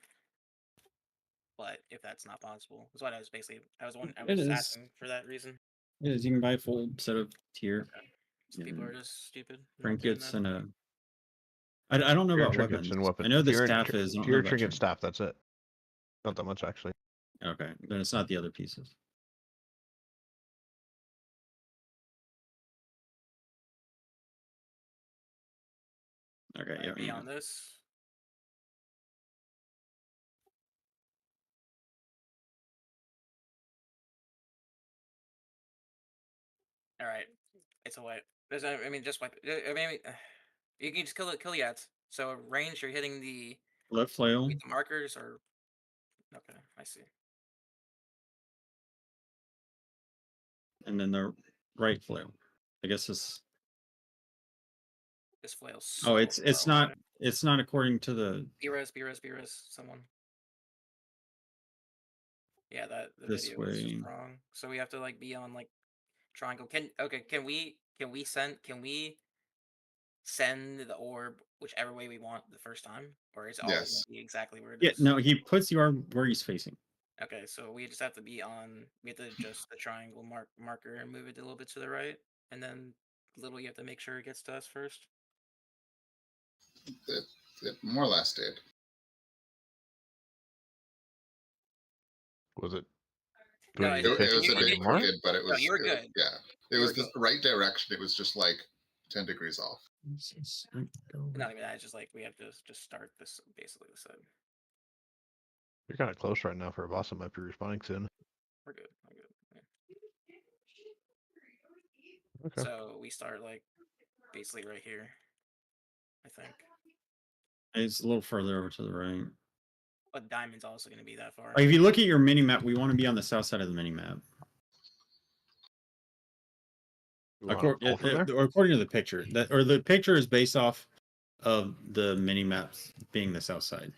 But if that's not possible, that's what I was basically. I was asking for that reason. Yeah, you can buy a full set of tier Some people are just stupid. not doing trinkets that. and a. I don't know Tier about trinkets weapons. and weapons. I know the Tier, staff is. I don't know tier about trinket trinket. staff. That's it. Not that much actually. Okay, then it's not the other pieces. Okay, Might yeah, be yeah. on this. All right, it's a wipe. There's, I mean, just wipe. I mean, you can just kill the ads. So range, you're hitting the Left flail, the markers, or okay, I see. and then the right flail. I guess it's. This flail's Oh, so it's far not. away. It's not according to the B-res, someone. Yeah, that the this video was just way. wrong. So we have to like be on like triangle. Can we send the orb whichever way we want the first time, or is it always Yes. gonna be exactly where it Yeah, is? no, he puts the orb where he's facing. Okay, so we just have to be on. We have to adjust the triangle marker and move it a little bit to the right, and then little you have to make sure it gets to us first. It more or less did. Was it? No, Going it, to It, pitch it was the a bit triangle more? crooked, but it No, was. you were good. Yeah, it You was were the good. right direction. It was just like 10 degrees off. Not even that. It's just like we have to just start this basically the same. You're kind of close right now for a boss that might be respawning soon. We're good. We're good. Yeah. Okay. So we start like basically right here, I think. It's a little further over to the right. But diamond's also going to be that far. If you look at your mini map, we want to be on the south side of the mini map. You wanna pull from there? According to the picture, the picture is based off of the mini maps being the south side.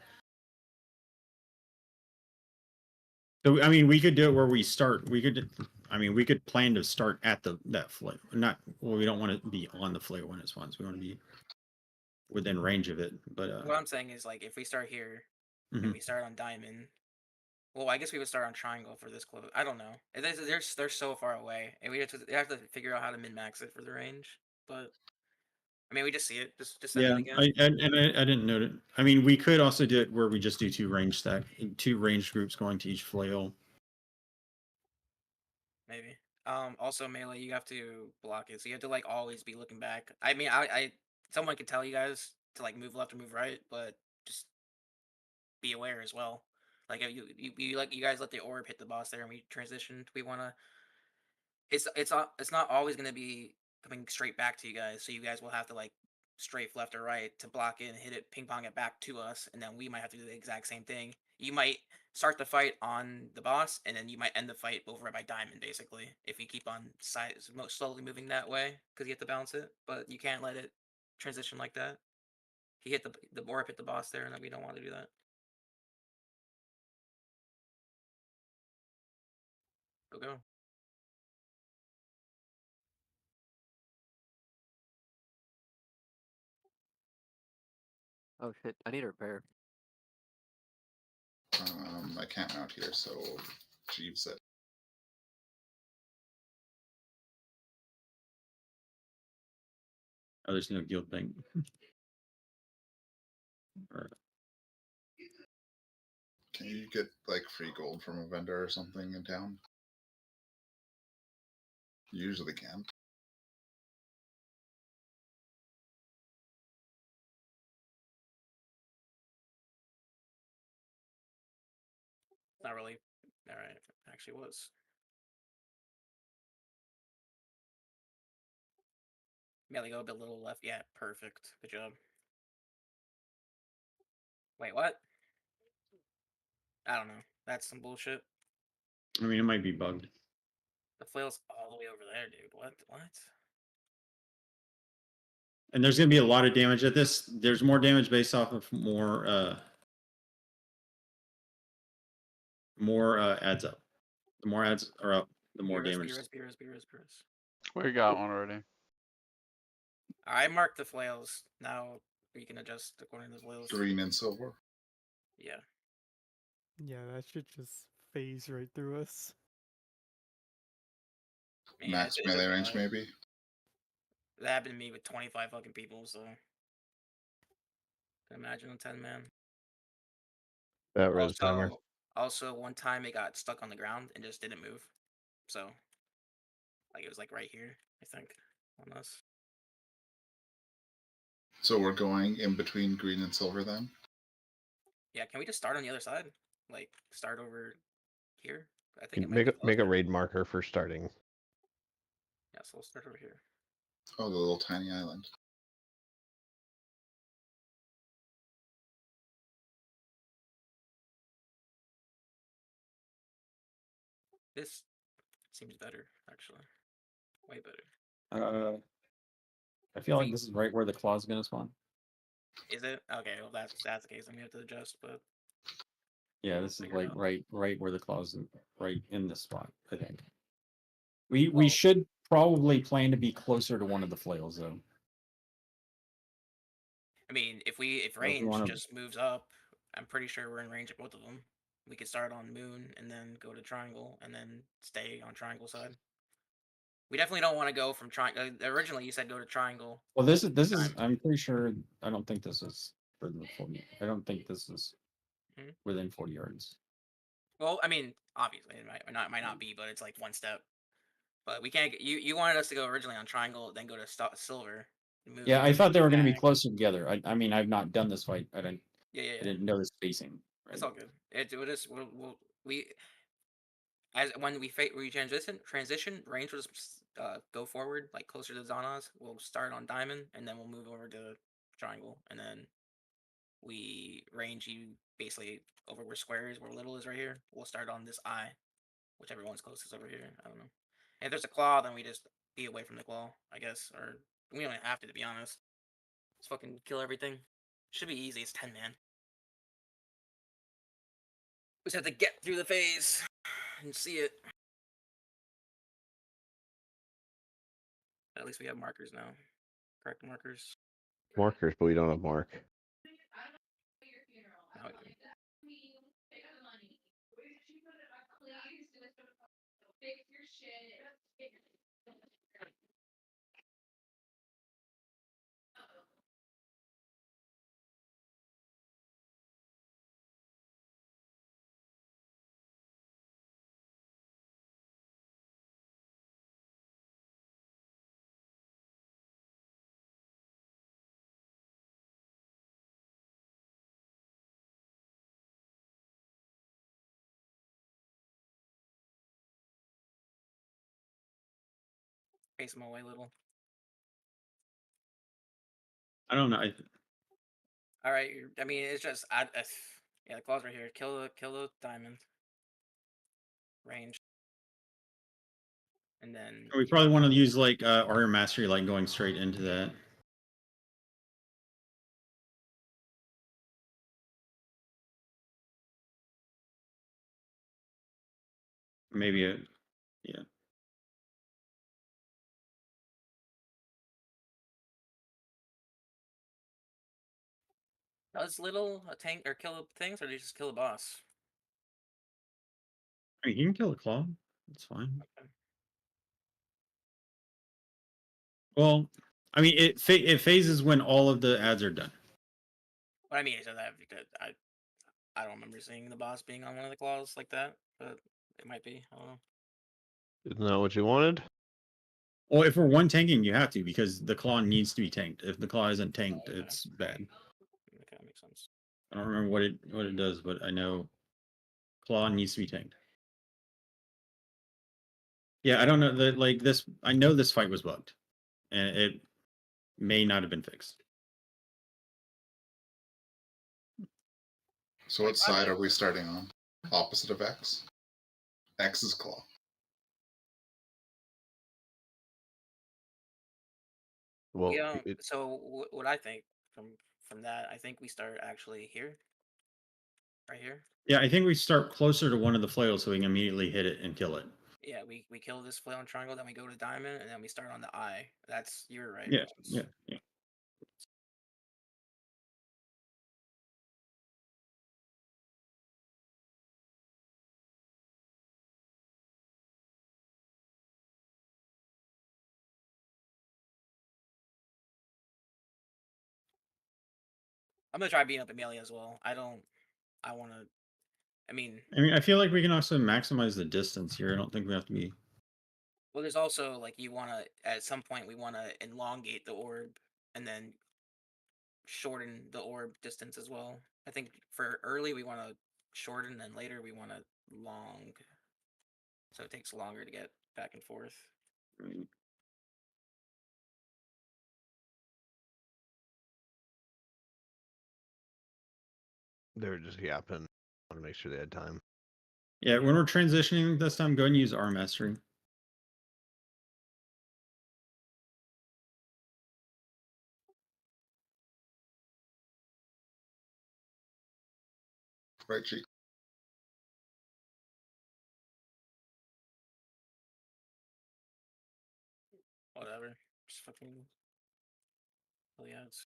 So I mean, we could do it where we start. We could plan to start at that flail. Not well. We don't want to be on the flail when it spawns. We want to be within range of it. But what I'm saying is like if we start here and we start on diamond. Well, I guess we would start on triangle for this close. I don't know. They're so far away, and we have to figure out how to min max it for the range. But I mean, we just see it. Just send yeah, it again. I didn't note it. I mean, we could also do it where we just do two range groups going to each flail. Maybe. Also melee, you have to block it, so you have to like always be looking back. I mean, I someone could tell you guys to like move left or move right, but just be aware as well. Like if you guys let the orb hit the boss there, and we transitioned. We want to. It's not always gonna be coming straight back to you guys, so you guys will have to like strafe left or right to block it and hit it, ping pong it back to us, and then we might have to do the exact same thing. You might start the fight on the boss, and then you might end the fight over by diamond, basically, if you keep on slowly moving that way, because you have to balance it. But you can't let it transition like that. He hit the orb hit the boss there, and then we don't want to do that. Go. Oh shit! I need a repair. I can't mount here, so Jeeves said. Oh, there's no guild thing. Can you get like free gold from a vendor or something in town? You usually can. Not really. All right. Actually, was. Melee go a bit little left. Yeah, perfect. Good job. Wait, what? I don't know. That's some bullshit. I mean, it might be bugged. The flail's all the way over there, dude. What? And there's going to be a lot of damage at this. There's more damage based off of more ads up. The more ads are up, the more damage. BRS. We got one already. I marked the flails. Now we can adjust according to the flails. Green and silver. Yeah. Yeah, that should just phase right through us. Yeah, Max it's melee okay, range, like, maybe. that happened to me with 25 fucking people, so can imagine a 10-man. That res timer. Also, one time it got stuck on the ground and just didn't move. So, like, it was like right here, I think, on us. So we're going in between green and silver then. Yeah, can we just start on the other side? Like, start over here? I think it might Make be a make a closer. raid marker for starting. Yeah, so we'll start over here. Oh, the little tiny island. This seems better, actually. Way better. I feel like this is right where the claw's gonna spawn. Is it? Okay, well, that's the case. I'm gonna have to adjust, but Yeah, this is figure it like out. right where the claw's right in this spot. I think. We Well- should probably plan to be closer to one of the flails though. I mean, if we range wanna- just moves up, I'm pretty sure we're in range of both of them. We could start on moon and then go to triangle and then stay on triangle side. We definitely don't want to go from triangle. Originally, you said go to triangle. Well, this is. Time. I'm pretty sure. I don't think this is for the 40. I don't think this is within 40 yards. Well, I mean, obviously it might not be, but it's like one step. But we can't. You wanted us to go originally on triangle, then go to silver. Moon, Yeah, I thought they were going to be back. closer together. I mean, I've not done this fight. I Yeah. didn't know the spacing. Right? It's all good. We as when we transition range will just go forward like closer to Zana's. We'll start on diamond and then we'll move over to triangle and then we range you basically over where square is, where little is right here. We'll start on this eye, which everyone's closest over here. I don't know. And if there's a claw, then we just be away from the claw, I guess, or we don't have to be honest. Just fucking kill everything. Should be easy. It's 10-man. We just have to get through the phase and see it. At least we have markers now. Correct markers. Markers, but we don't have mark. Now we do. Face them away, little. I don't know. All right. I mean, it's just yeah. The claw's right here. Kill the diamond. Range. And then We probably want to use like Warrior Mastery, like going straight into that. Maybe yeah. Does little a tank or kill things, or do you just kill a boss? I mean, you can kill a claw. That's fine. Okay. Well, I mean, it phases when all of the ads are done. What I mean is that I don't remember seeing the boss being on one of the claws like that, but it might be. I don't know. Isn't that what you wanted? Well, if we're one tanking, you have to because the claw needs to be tanked. If the claw isn't tanked, Okay. it's bad. Okay, that makes sense. I don't remember what it does, but I know claw needs to be tanked. Yeah, I don't know that like this. I know this fight was bugged, and it may not have been fixed. So what side are we starting on? Opposite of X? X is claw. Well, Yeah. So what I think from that, I think we start actually here, right here. Yeah, I think we start closer to one of the flails so we can immediately hit it and kill it. Yeah, we kill this flail and triangle, then we go to diamond, and then we start on the eye. You're right. Yeah, yeah. I'm gonna try beating up Amelia as well. I want to. I mean, I feel like we can also maximize the distance here. I don't think we have to be. well, there's also like you want to at some point we want to elongate the orb and then shorten the orb distance as well. I think for early we want to shorten, and later we want to long, so it takes longer to get back and forth. They were just yapping. I want to make sure they had time. Yeah, when we're transitioning this time, go and use R mastery. Right, cheek. Whatever. Just fucking. Oh yeah, it's.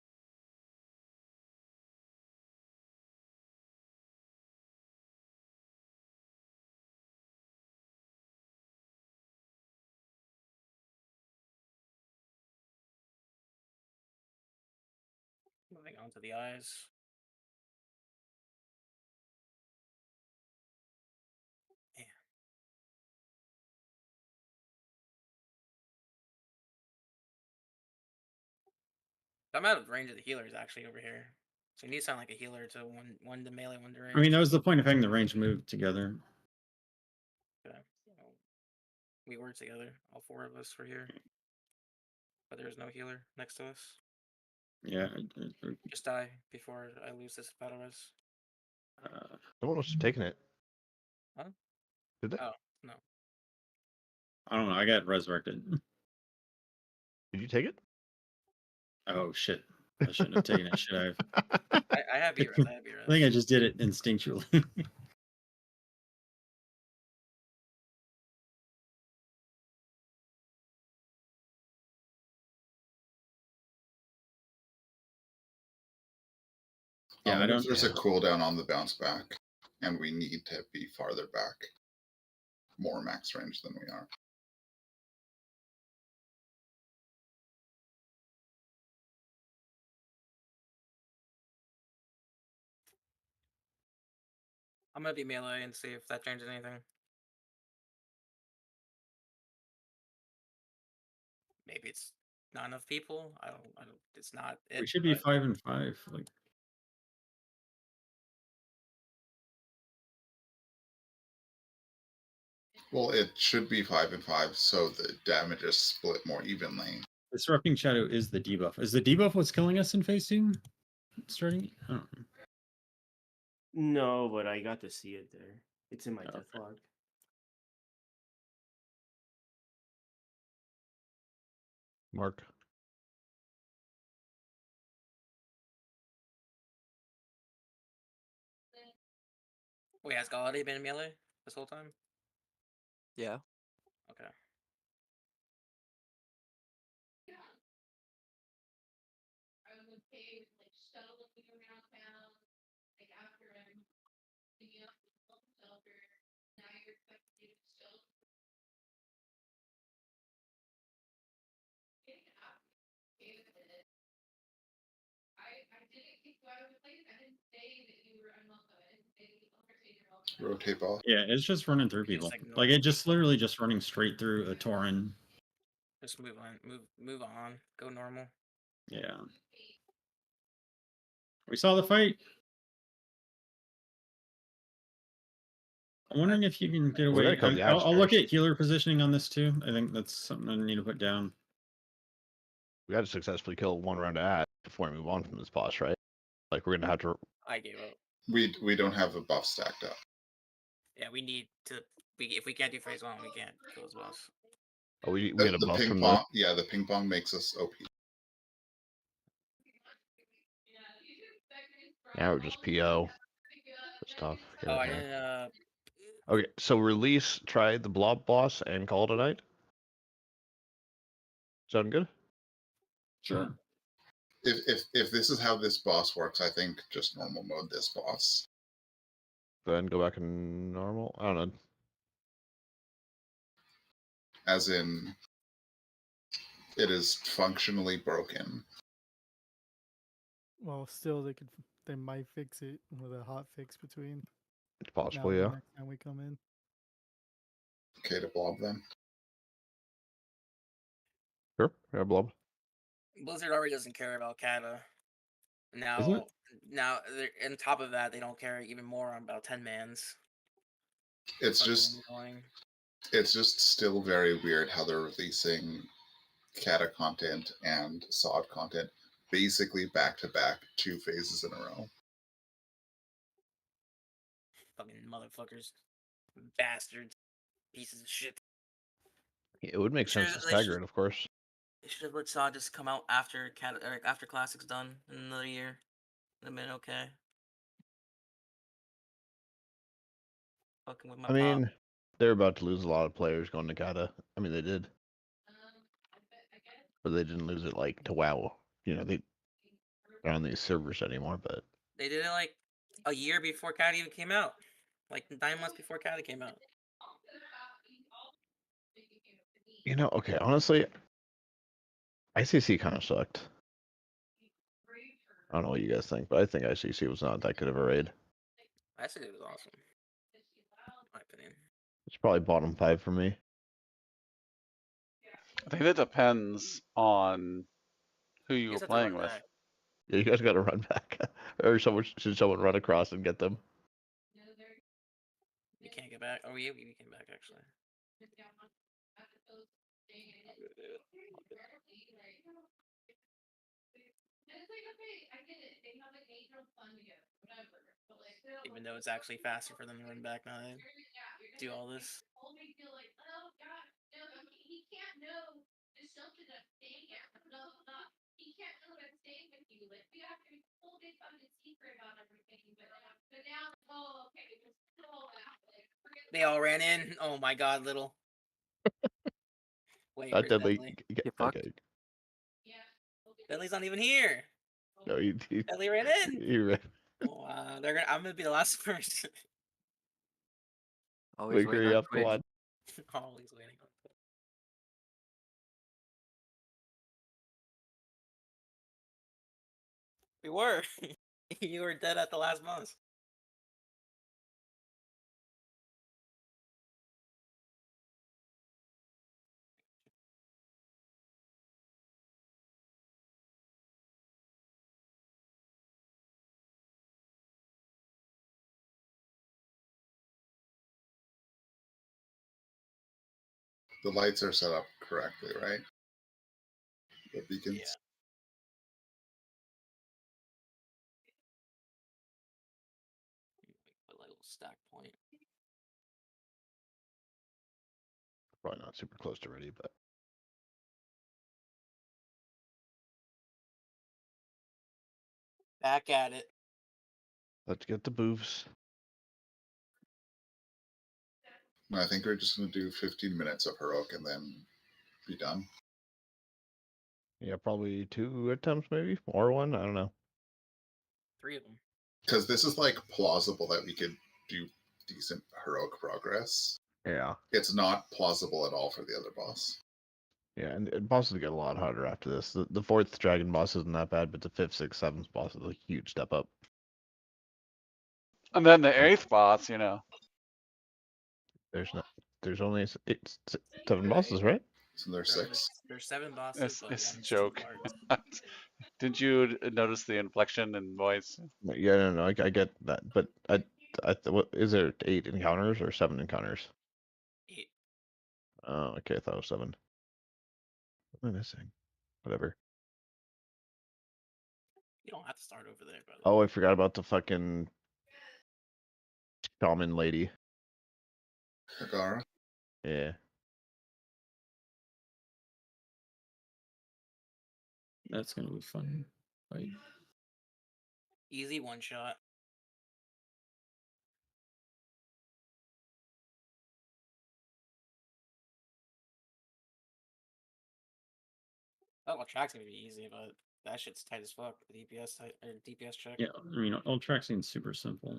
Moving on to the eyes. Man. I'm out of range of the healers actually over here. So you need to sound like a healer to one to melee, one to range. I mean, that was the point of having the range move together. Okay. We were together. All four of us were here. But there's no healer next to us. Yeah. Just die before I lose this battle res. Someone must have taken it. Huh? Did they? Oh, no. I don't know. I got resurrected. Did you take it? Oh shit! I shouldn't have taken it. Should I have? I have beat res. I have beat res. I think I just did it instinctually. Yeah, I don't. There's a cooldown on the bounce back, and we need to be farther back, more max range than we are. I'm gonna be melee and see if that changes anything. Maybe it's not enough people. I don't. It's not. We should be 5 and 5. Like. Well, it should be 5 and 5, so the damage is split more evenly. Disrupting Shadow is the debuff. Is the debuff what's killing us in phase 2? Starting? I don't know. No, but I got to see it there. It's in my death log. Mark. Wait, has Galadi been melee this whole time? Yeah. Okay. Rotate ball. Yeah, it's just running through people. Like it just literally just running straight through a Tauren. Just move on. Move on. Go normal. Yeah. We saw the fight. I'm wondering if you can get away. I'll look at healer positioning on this too. I think that's something I need to put down. We got to successfully kill one round of at before we move on from this boss, right? Like we're gonna have to. I gave up. We don't have a buff stacked up. Yeah, we need to. If we can't do phase 1, we can't kill this boss. Oh, we get a buff ping from pong. Yeah, the ping pong makes us OP. Yeah, we're just PO. That's tough. Oh, I didn't. Okay, so release. Try the blob boss and call it a night. Sound good? Sure. If this is how this boss works, I think just normal mode this boss. Then go back in normal. I don't know. As in, it is functionally broken. Well, still they might fix it with a hot fix between It's now possible, and the yeah. next time we come in. Okay to blob them. Sure, yeah, blob. Blizzard already doesn't care about Kata. Isn't it? Now, on top of that, they don't care even more about 10-mans. It's Fucking just annoying. it's just still very weird how they're releasing Kata content and Sod content basically back to back 2 phases in a row. Fucking motherfuckers. Bastards. Pieces of shit. It would make sense to stagger it, of course. They should have let Saw just come out after after Classic's done in another year. It'd have been okay. Fucking with my I mean, they're about to lose a lot of players going to Kata. I mean, they did. But they didn't lose it like to WoW. You know, they're on these servers anymore, but They did it like a year before Cat even came out. Like 9 months before Cat came out. you know, okay, honestly, ICC kind of sucked. I don't know what you guys think, but I think ICC was not that good of a raid. I said it was awesome. In my opinion. It's probably bottom 5 for me. I think that depends on who you You were just have to run playing with. back. Yeah, you guys got to run back, or should someone run across and get them? You can't get back. Oh, we came back actually. Even though it's actually faster for them to run back now, they do all this. They all ran in. Oh my god, little. Wait, Not where's deadly. Bentley? You fucked. Okay. Bentley's not even here. No, Bentley ran in. you ran. Oh, I'm gonna be the last person. Always Wake waiting her on up, come Twitch. on. Always waiting on that. We were. You were dead at the last boss. The lights are set up correctly, right? The beacons. Yeah. Put like a little stack point. Probably not super close to ready, but Back at it. let's get the booths. I think we're just going to do 15 minutes of heroic and then be done. Yeah, probably 2 attempts, maybe, or 1. I don't know. 3 of them. Because this is like plausible that we could do decent heroic progress. Yeah, It's not plausible at all for the other boss. yeah, and bosses get a lot harder after this. The 4th dragon boss isn't that bad, but the 5th, 6th, 7th boss is a huge step up. And then the 8th boss, you know. There's only 7 bosses, right? So there's 6. There's 7 bosses, but It's a one is 2 joke. parts. Didn't you notice the inflection in voice? Yeah, no, I get that, but what is there 8 encounters or 7 encounters? 8. Oh, okay, I thought it was 7. What am I missing? Whatever. You don't have to start over there, by the way. Oh, I forgot about the fucking shaman lady. Kagara. Yeah. That's gonna be fun. Right. Easy one shot. Oh, well, track's gonna be easy, but that shit's tight as fuck. The DPS DPS check. Yeah, I mean, all tracking's super simple.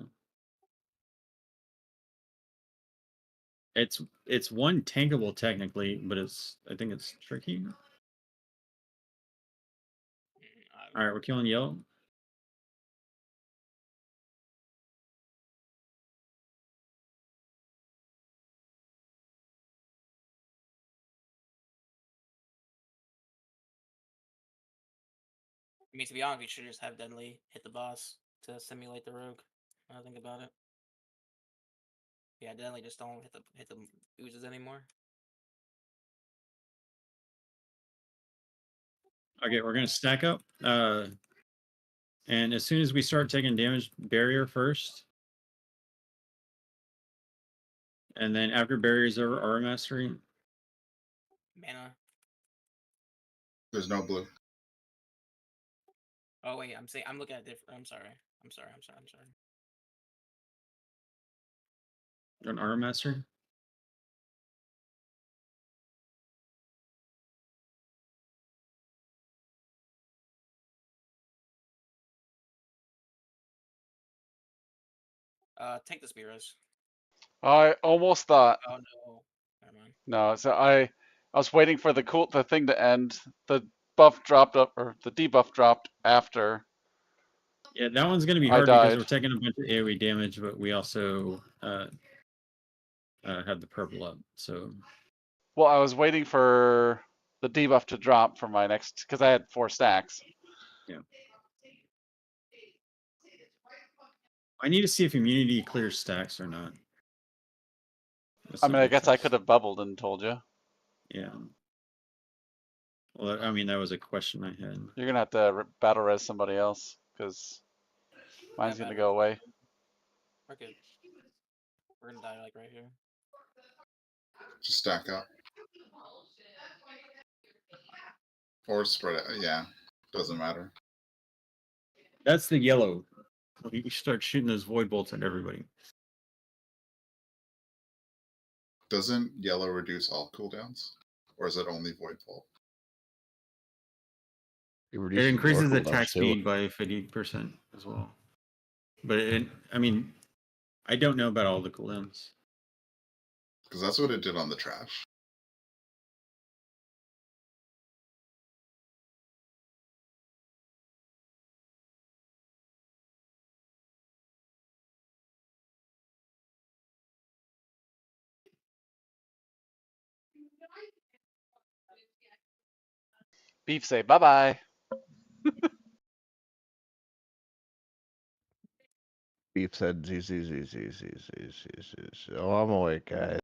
It's one tankable technically, but I think it's tricky. All right, we're killing yellow. I mean, to be honest, we should just have Deadly hit the boss to simulate the rogue. When I think about it. Yeah, Deadly just don't hit the oozes anymore. Okay, we're gonna stack up. And as soon as we start taking damage, barrier first. And then after barriers over aura mastery. Mana. There's no blue. Oh wait, I'm looking at different. I'm sorry. An aura mastery. Take the Spears. I almost thought. Oh no. Never mind. No, so I was waiting for the thing to end. The buff dropped up, or the debuff dropped after. Yeah, that one's gonna be I hard because died. we're taking a bunch of AoE damage, but we also have the purple up. So Well, I was waiting for the debuff to drop for my next, because I had 4 stacks. yeah. I need to see if immunity clears stacks or not. That's I mean, I something guess I first. could have bubbled and told you. Yeah. Well, I mean, that was a question I had. You're gonna have to battle res somebody else, because mine's gonna go away. We're good. We're gonna die like right here. Just stack up. Or spread it. Yeah. Doesn't matter. That's the yellow. You start shooting those void bolts at everybody. Doesn't yellow reduce all cooldowns? Or is it only void bolt? It increases attack speed by 50% as well. But I mean, I don't know about all the cooldowns. Because that's what it did on the trash. Beef say bye-bye. Beef said z. Oh, I'm awake, guys.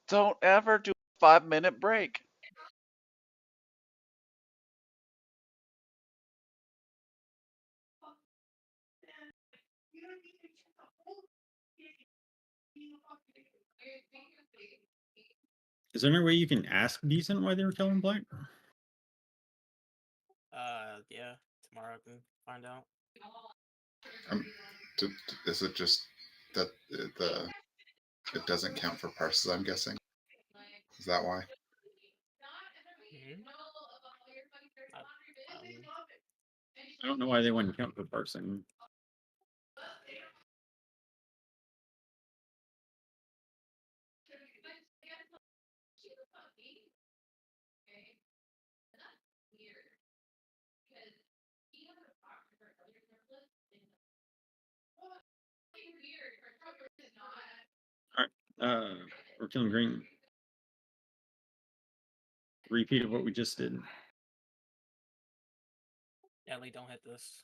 Don't ever do a 5-minute break. Is there any way you can ask Decent why they were killing Black? Yeah. Tomorrow I can find out. Is it just that it doesn't count for parses, I'm guessing? Is that why? I don't know why they wouldn't count for parsing. Alright, we're killing green. Repeat of what we just did. Ellie, don't hit this.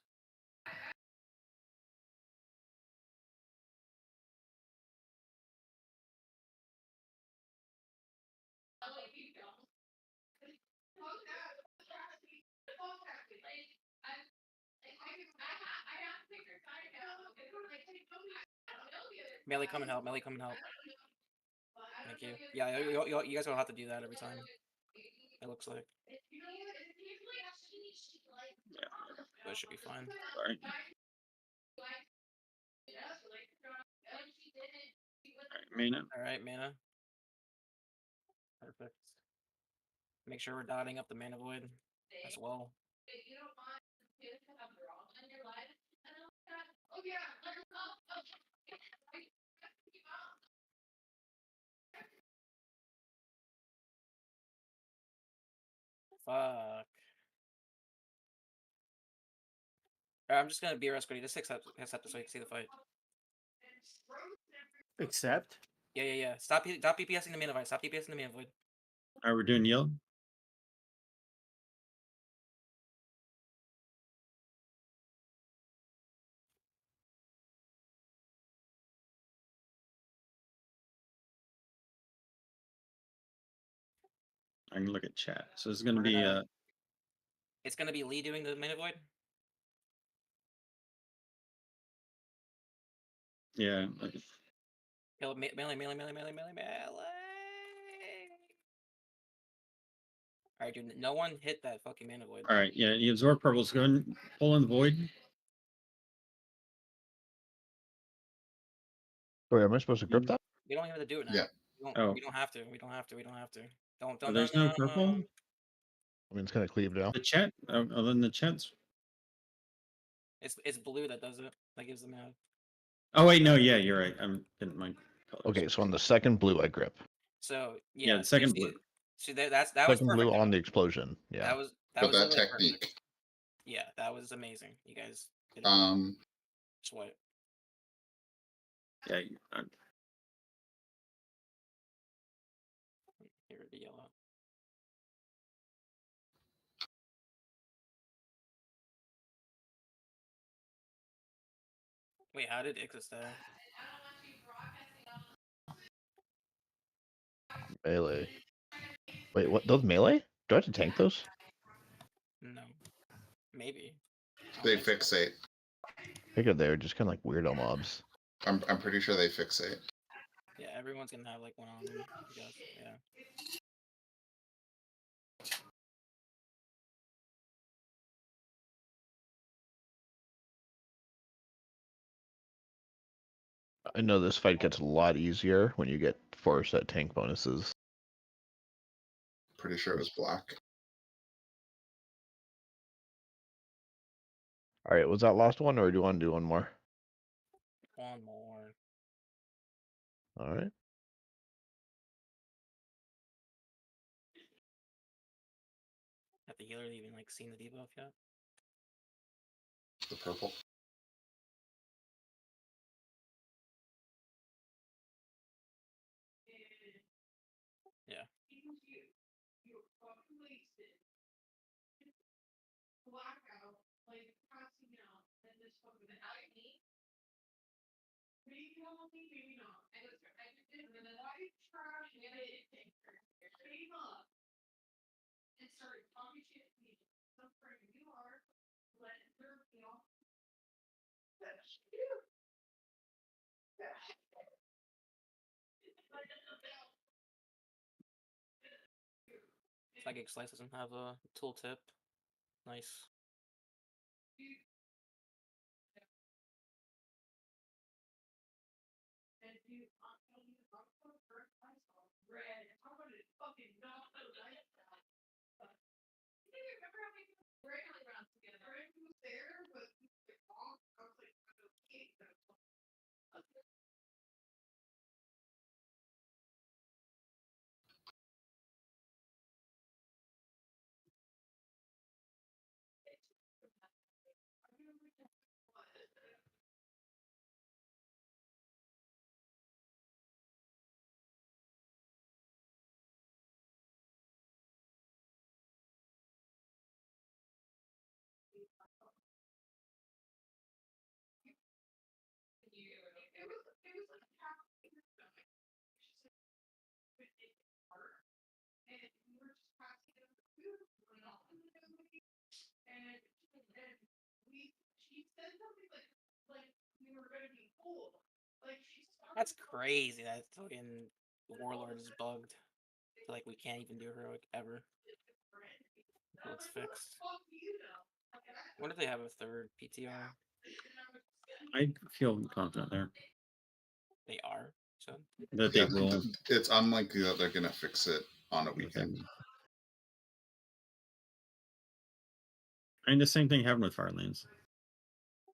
Melee, come and help. Melee, come and help. Thank you. Yeah, you guys don't have to do that every time. It looks like. Yeah. But it should be fine. Alright. Mana. Alright, mana. Perfect. Make sure we're dotting up the mana void as well. Fuck. Alright, I'm just gonna be rescued. Just accept this so you can see the fight. Accept? Yeah. Stop PPSing the mana void. Stop PPSing the mana void. Alright, we're doing yellow. I can look at chat. So it's gonna We're be gonna- It's gonna be Lee doing the minute void. yeah. Melee. Alright, dude, no one hit that fucking mana void. All right, yeah. You absorb purples. Go and pull in the void. Wait, am I supposed to grip that? We don't even have to do it now. Yeah. We don't have to. We don't have to. We don't have to. Don't. Oh, there's no purple. I mean, it's kind of cleaved now. The chat. Other than the chat's. It's blue that does it. That gives them mana. Oh wait, no, yeah, you're right. I'm getting my colors. Okay, so on the second blue, I grip. So Yeah, the second blue. See that was Second perfect. blue on the explosion. Yeah. That was But that literally technique. perfect. Yeah, that was amazing. You guys did it. Sweat. Yeah. Here the yellow. Wait, how did Ixis die? Melee. Wait, what? Those melee? Do I have to tank those? No. Maybe. They fixate. I figured they were just kind of like weirdo mobs. I'm pretty sure they fixate. Yeah, everyone's gonna have like one on them, I guess. Yeah. I know this fight gets a lot easier when you get 4-set tank bonuses. Pretty sure it was black. All right, was that last one, or do you want to do one more? One more. All right. Have the healer even like seen the debuff yet? The purple. Yeah. Psychic Slice doesn't have a tooltip. Nice. That's crazy that fucking Warlord is bugged. Like we can't even do heroic ever. Until it's fixed. What if they have a third PTR? I feel confident there They are. So that they Yeah, will. it's unlikely that they're gonna fix it on a weekend. I mean, the same thing happened with Faerlina.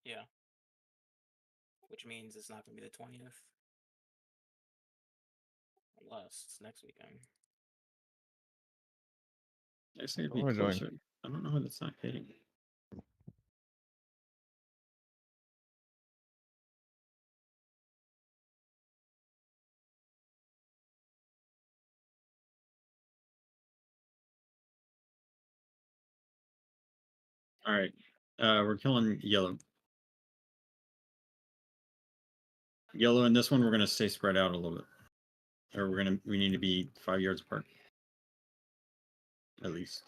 yeah. Which means it's not gonna be the 20th. Unless it's next weekend. I say it'd What be am I doing? closer. I don't know how that's not hitting. All right, we're killing yellow. Yellow, and this one we're gonna stay spread out a little bit, or we need to be 5 yards apart. at least.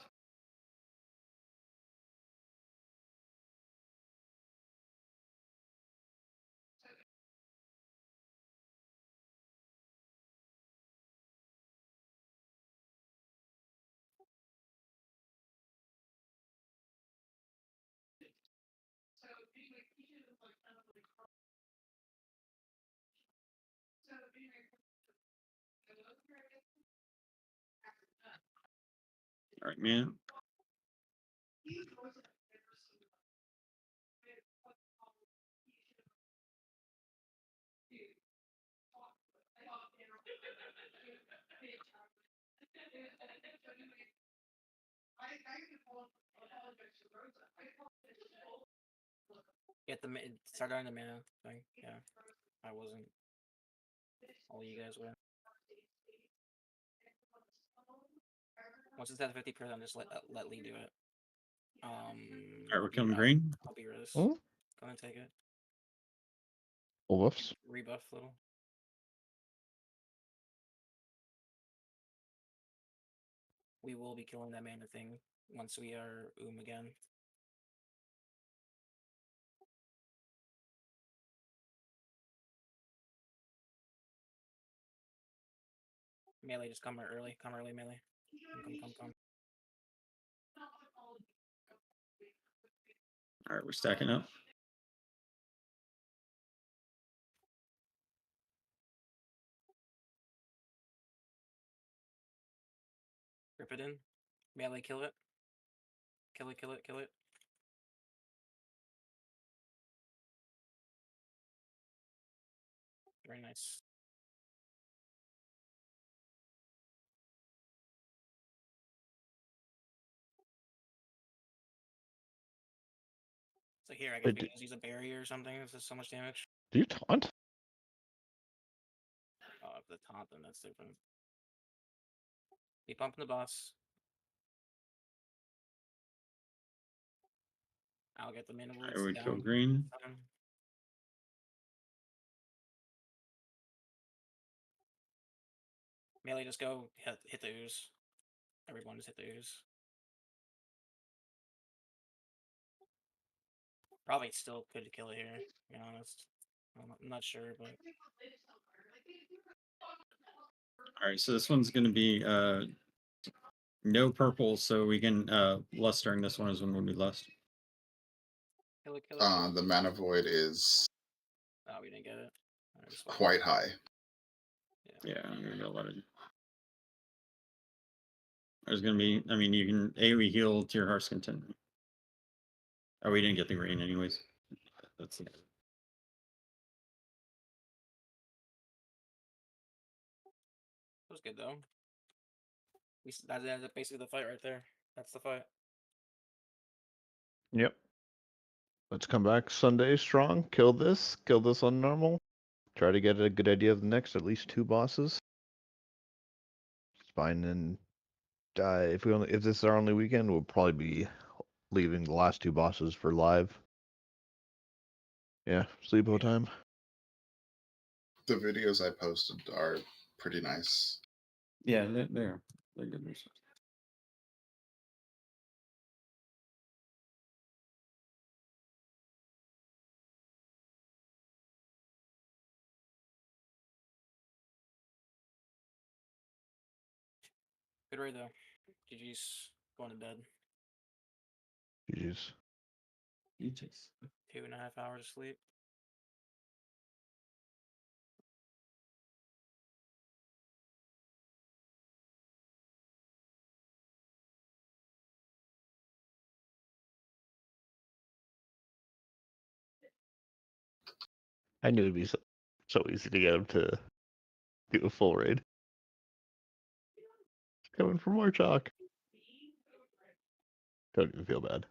All right, man. Get the start on the mana thing. Yeah, I wasn't. All you guys were. Once it's at 50%, just let Lee do it. All right, we're coming I'll green. be Riz. Hmm? Go and take it. Wolves. Rebuff little. We will be killing that mana thing once we are again. Melee, just come early. Come early, melee. Come. All right, we're stacking up. Rip it in. Melee, kill it. Kill it. Very nice. So here, I guess we can just use a barrier or something. This is so much damage. Do you taunt? Oh, if the taunt, then that's different. Keep bumping the boss. I'll get the mana All right, woods we down. kill green. Melee, just go hit the ooze. Everyone just hit the ooze. Probably still could kill it here, to be honest. I'm not sure, but All right, so this one's going to be no purple, so we can lust during this one is when we lust. kill it. The mana void is Oh, we didn't get it. quite high. Yeah, I'm going to let it. There's going to be, I mean, you can AoE heal to your heart's content. Oh, we didn't get the green anyways. That's it. That was good though. That's basically the fight right there. That's the fight. Yep. Let's come back Sunday strong. Kill this on normal. Try to get a good idea of the next at least 2 bosses. It's fine. And if this is our only weekend, we'll probably be leaving the last 2 bosses for live. Yeah, sleepo time. The videos I posted are pretty nice. Yeah, they're good research. Good raid though. GG's going to bed. GG's. You chase. 2.5 hours of sleep. I knew it'd be so easy to get him to do a full raid. It's coming from more chalk. Don't even feel bad.